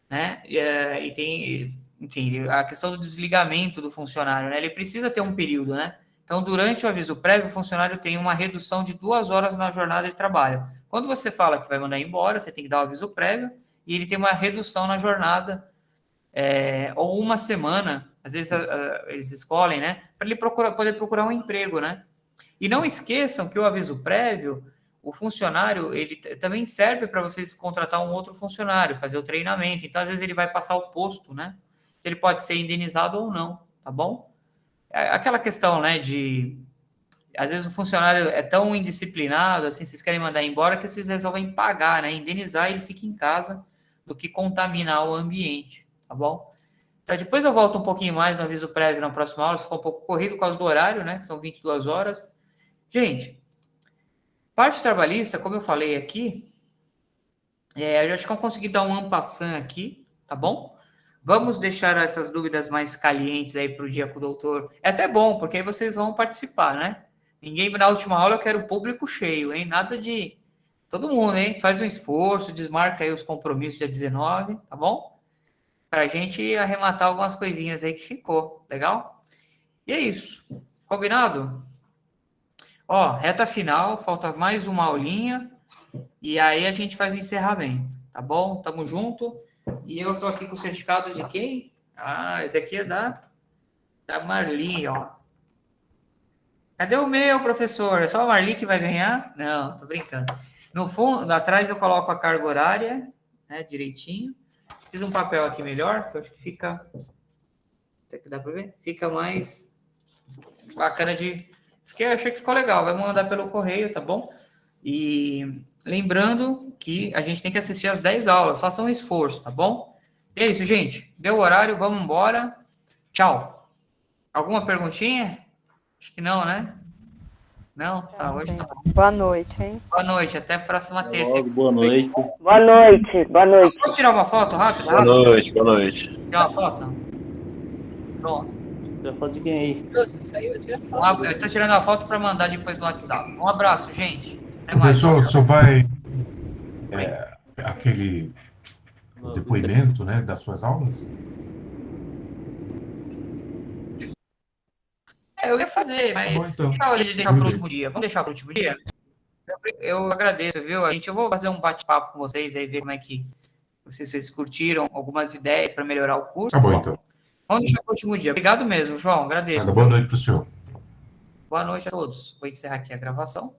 né? E tem, enfim, a questão do desligamento do funcionário, né? Ele precisa ter um período, né? Então, durante o aviso prévio, o funcionário tem uma redução de 2 horas na jornada de trabalho. Quando você fala que vai mandar embora, você tem que dar o aviso prévio e ele tem uma redução na jornada, ou 1 semana, às vezes eles escolhem, né? Para ele poder procurar um emprego, né? E não esqueçam que o aviso prévio, o funcionário, ele também serve para vocês contratar um outro funcionário, fazer o treinamento. Então, às vezes, ele vai passar o posto, né? Ele pode ser indenizado ou não, tá bom? Aquela questão, né, às vezes o funcionário é tão indisciplinado, assim, vocês querem mandar embora, que vocês resolvem pagar, né, indenizar, e ele fica em casa, do que contaminar o ambiente, tá bom? Então, depois eu volto um pouquinho mais no aviso prévio na próxima aula, ficou um pouco corrido por causa do horário, né, são 22 horas. Gente, parte trabalhista, como eu falei aqui, eu acho que eu consegui dar um en passant aqui, tá bom? Vamos deixar essas dúvidas mais calientes aí para o dia com o doutor. É até bom, porque aí vocês vão participar, né? Na última aula eu quero o público cheio, hein? Nada de... Todo mundo, hein? Faz um esforço, desmarca aí os compromissos dia 19, tá bom? Para a gente arrematar algumas coisinhas aí que ficou, legal? E é isso. Combinado? Ó, reta final, falta mais uma aulinha e aí a gente faz o encerramento, tá bom? Tamo junto. E eu tô aqui com o certificado de quem? Ah, esse aqui é da Marli, ó. Cadê o meu, professor? É só a Marli que vai ganhar? Não, tô brincando. No fundo, atrás eu coloco a carga horária, né, direitinho. Fiz um papel aqui melhor, que eu acho que fica... Até que dá pra ver? Fica mais bacana de... Eu achei que ficou legal. Vai mandar pelo correio, tá bom? E lembrando que a gente tem que assistir às 10 aulas. Faça um esforço, tá bom? E é isso, gente. Deu o horário, vamos embora. Tchau. Alguma perguntinha? Acho que não, né? Não? Tá, hoje tá bom. Boa noite, hein? Boa noite, até a próxima terça. Boa noite. Boa noite, boa noite. Posso tirar uma foto rápida? Boa noite, boa noite. Tirar uma foto? Pronto. Você fala de quem aí? Eu tô tirando a foto para mandar depois no WhatsApp. Um abraço, gente. Até mais. Professor, só vai aquele depoimento, né, das suas aulas? Eu ia fazer, mas Tá bom, então. que tal a gente deixar para o último dia? Vamos deixar para o último dia? Eu agradeço, viu? Eu vou fazer um bate-papo com vocês aí, ver como é que vocês curtiram algumas ideias para melhorar o curso. Tá bom, então. Vamos deixar para o último dia. Obrigado mesmo, João. Agradeço. Boa noite para o senhor. Boa noite a todos. Vou encerrar aqui a gravação.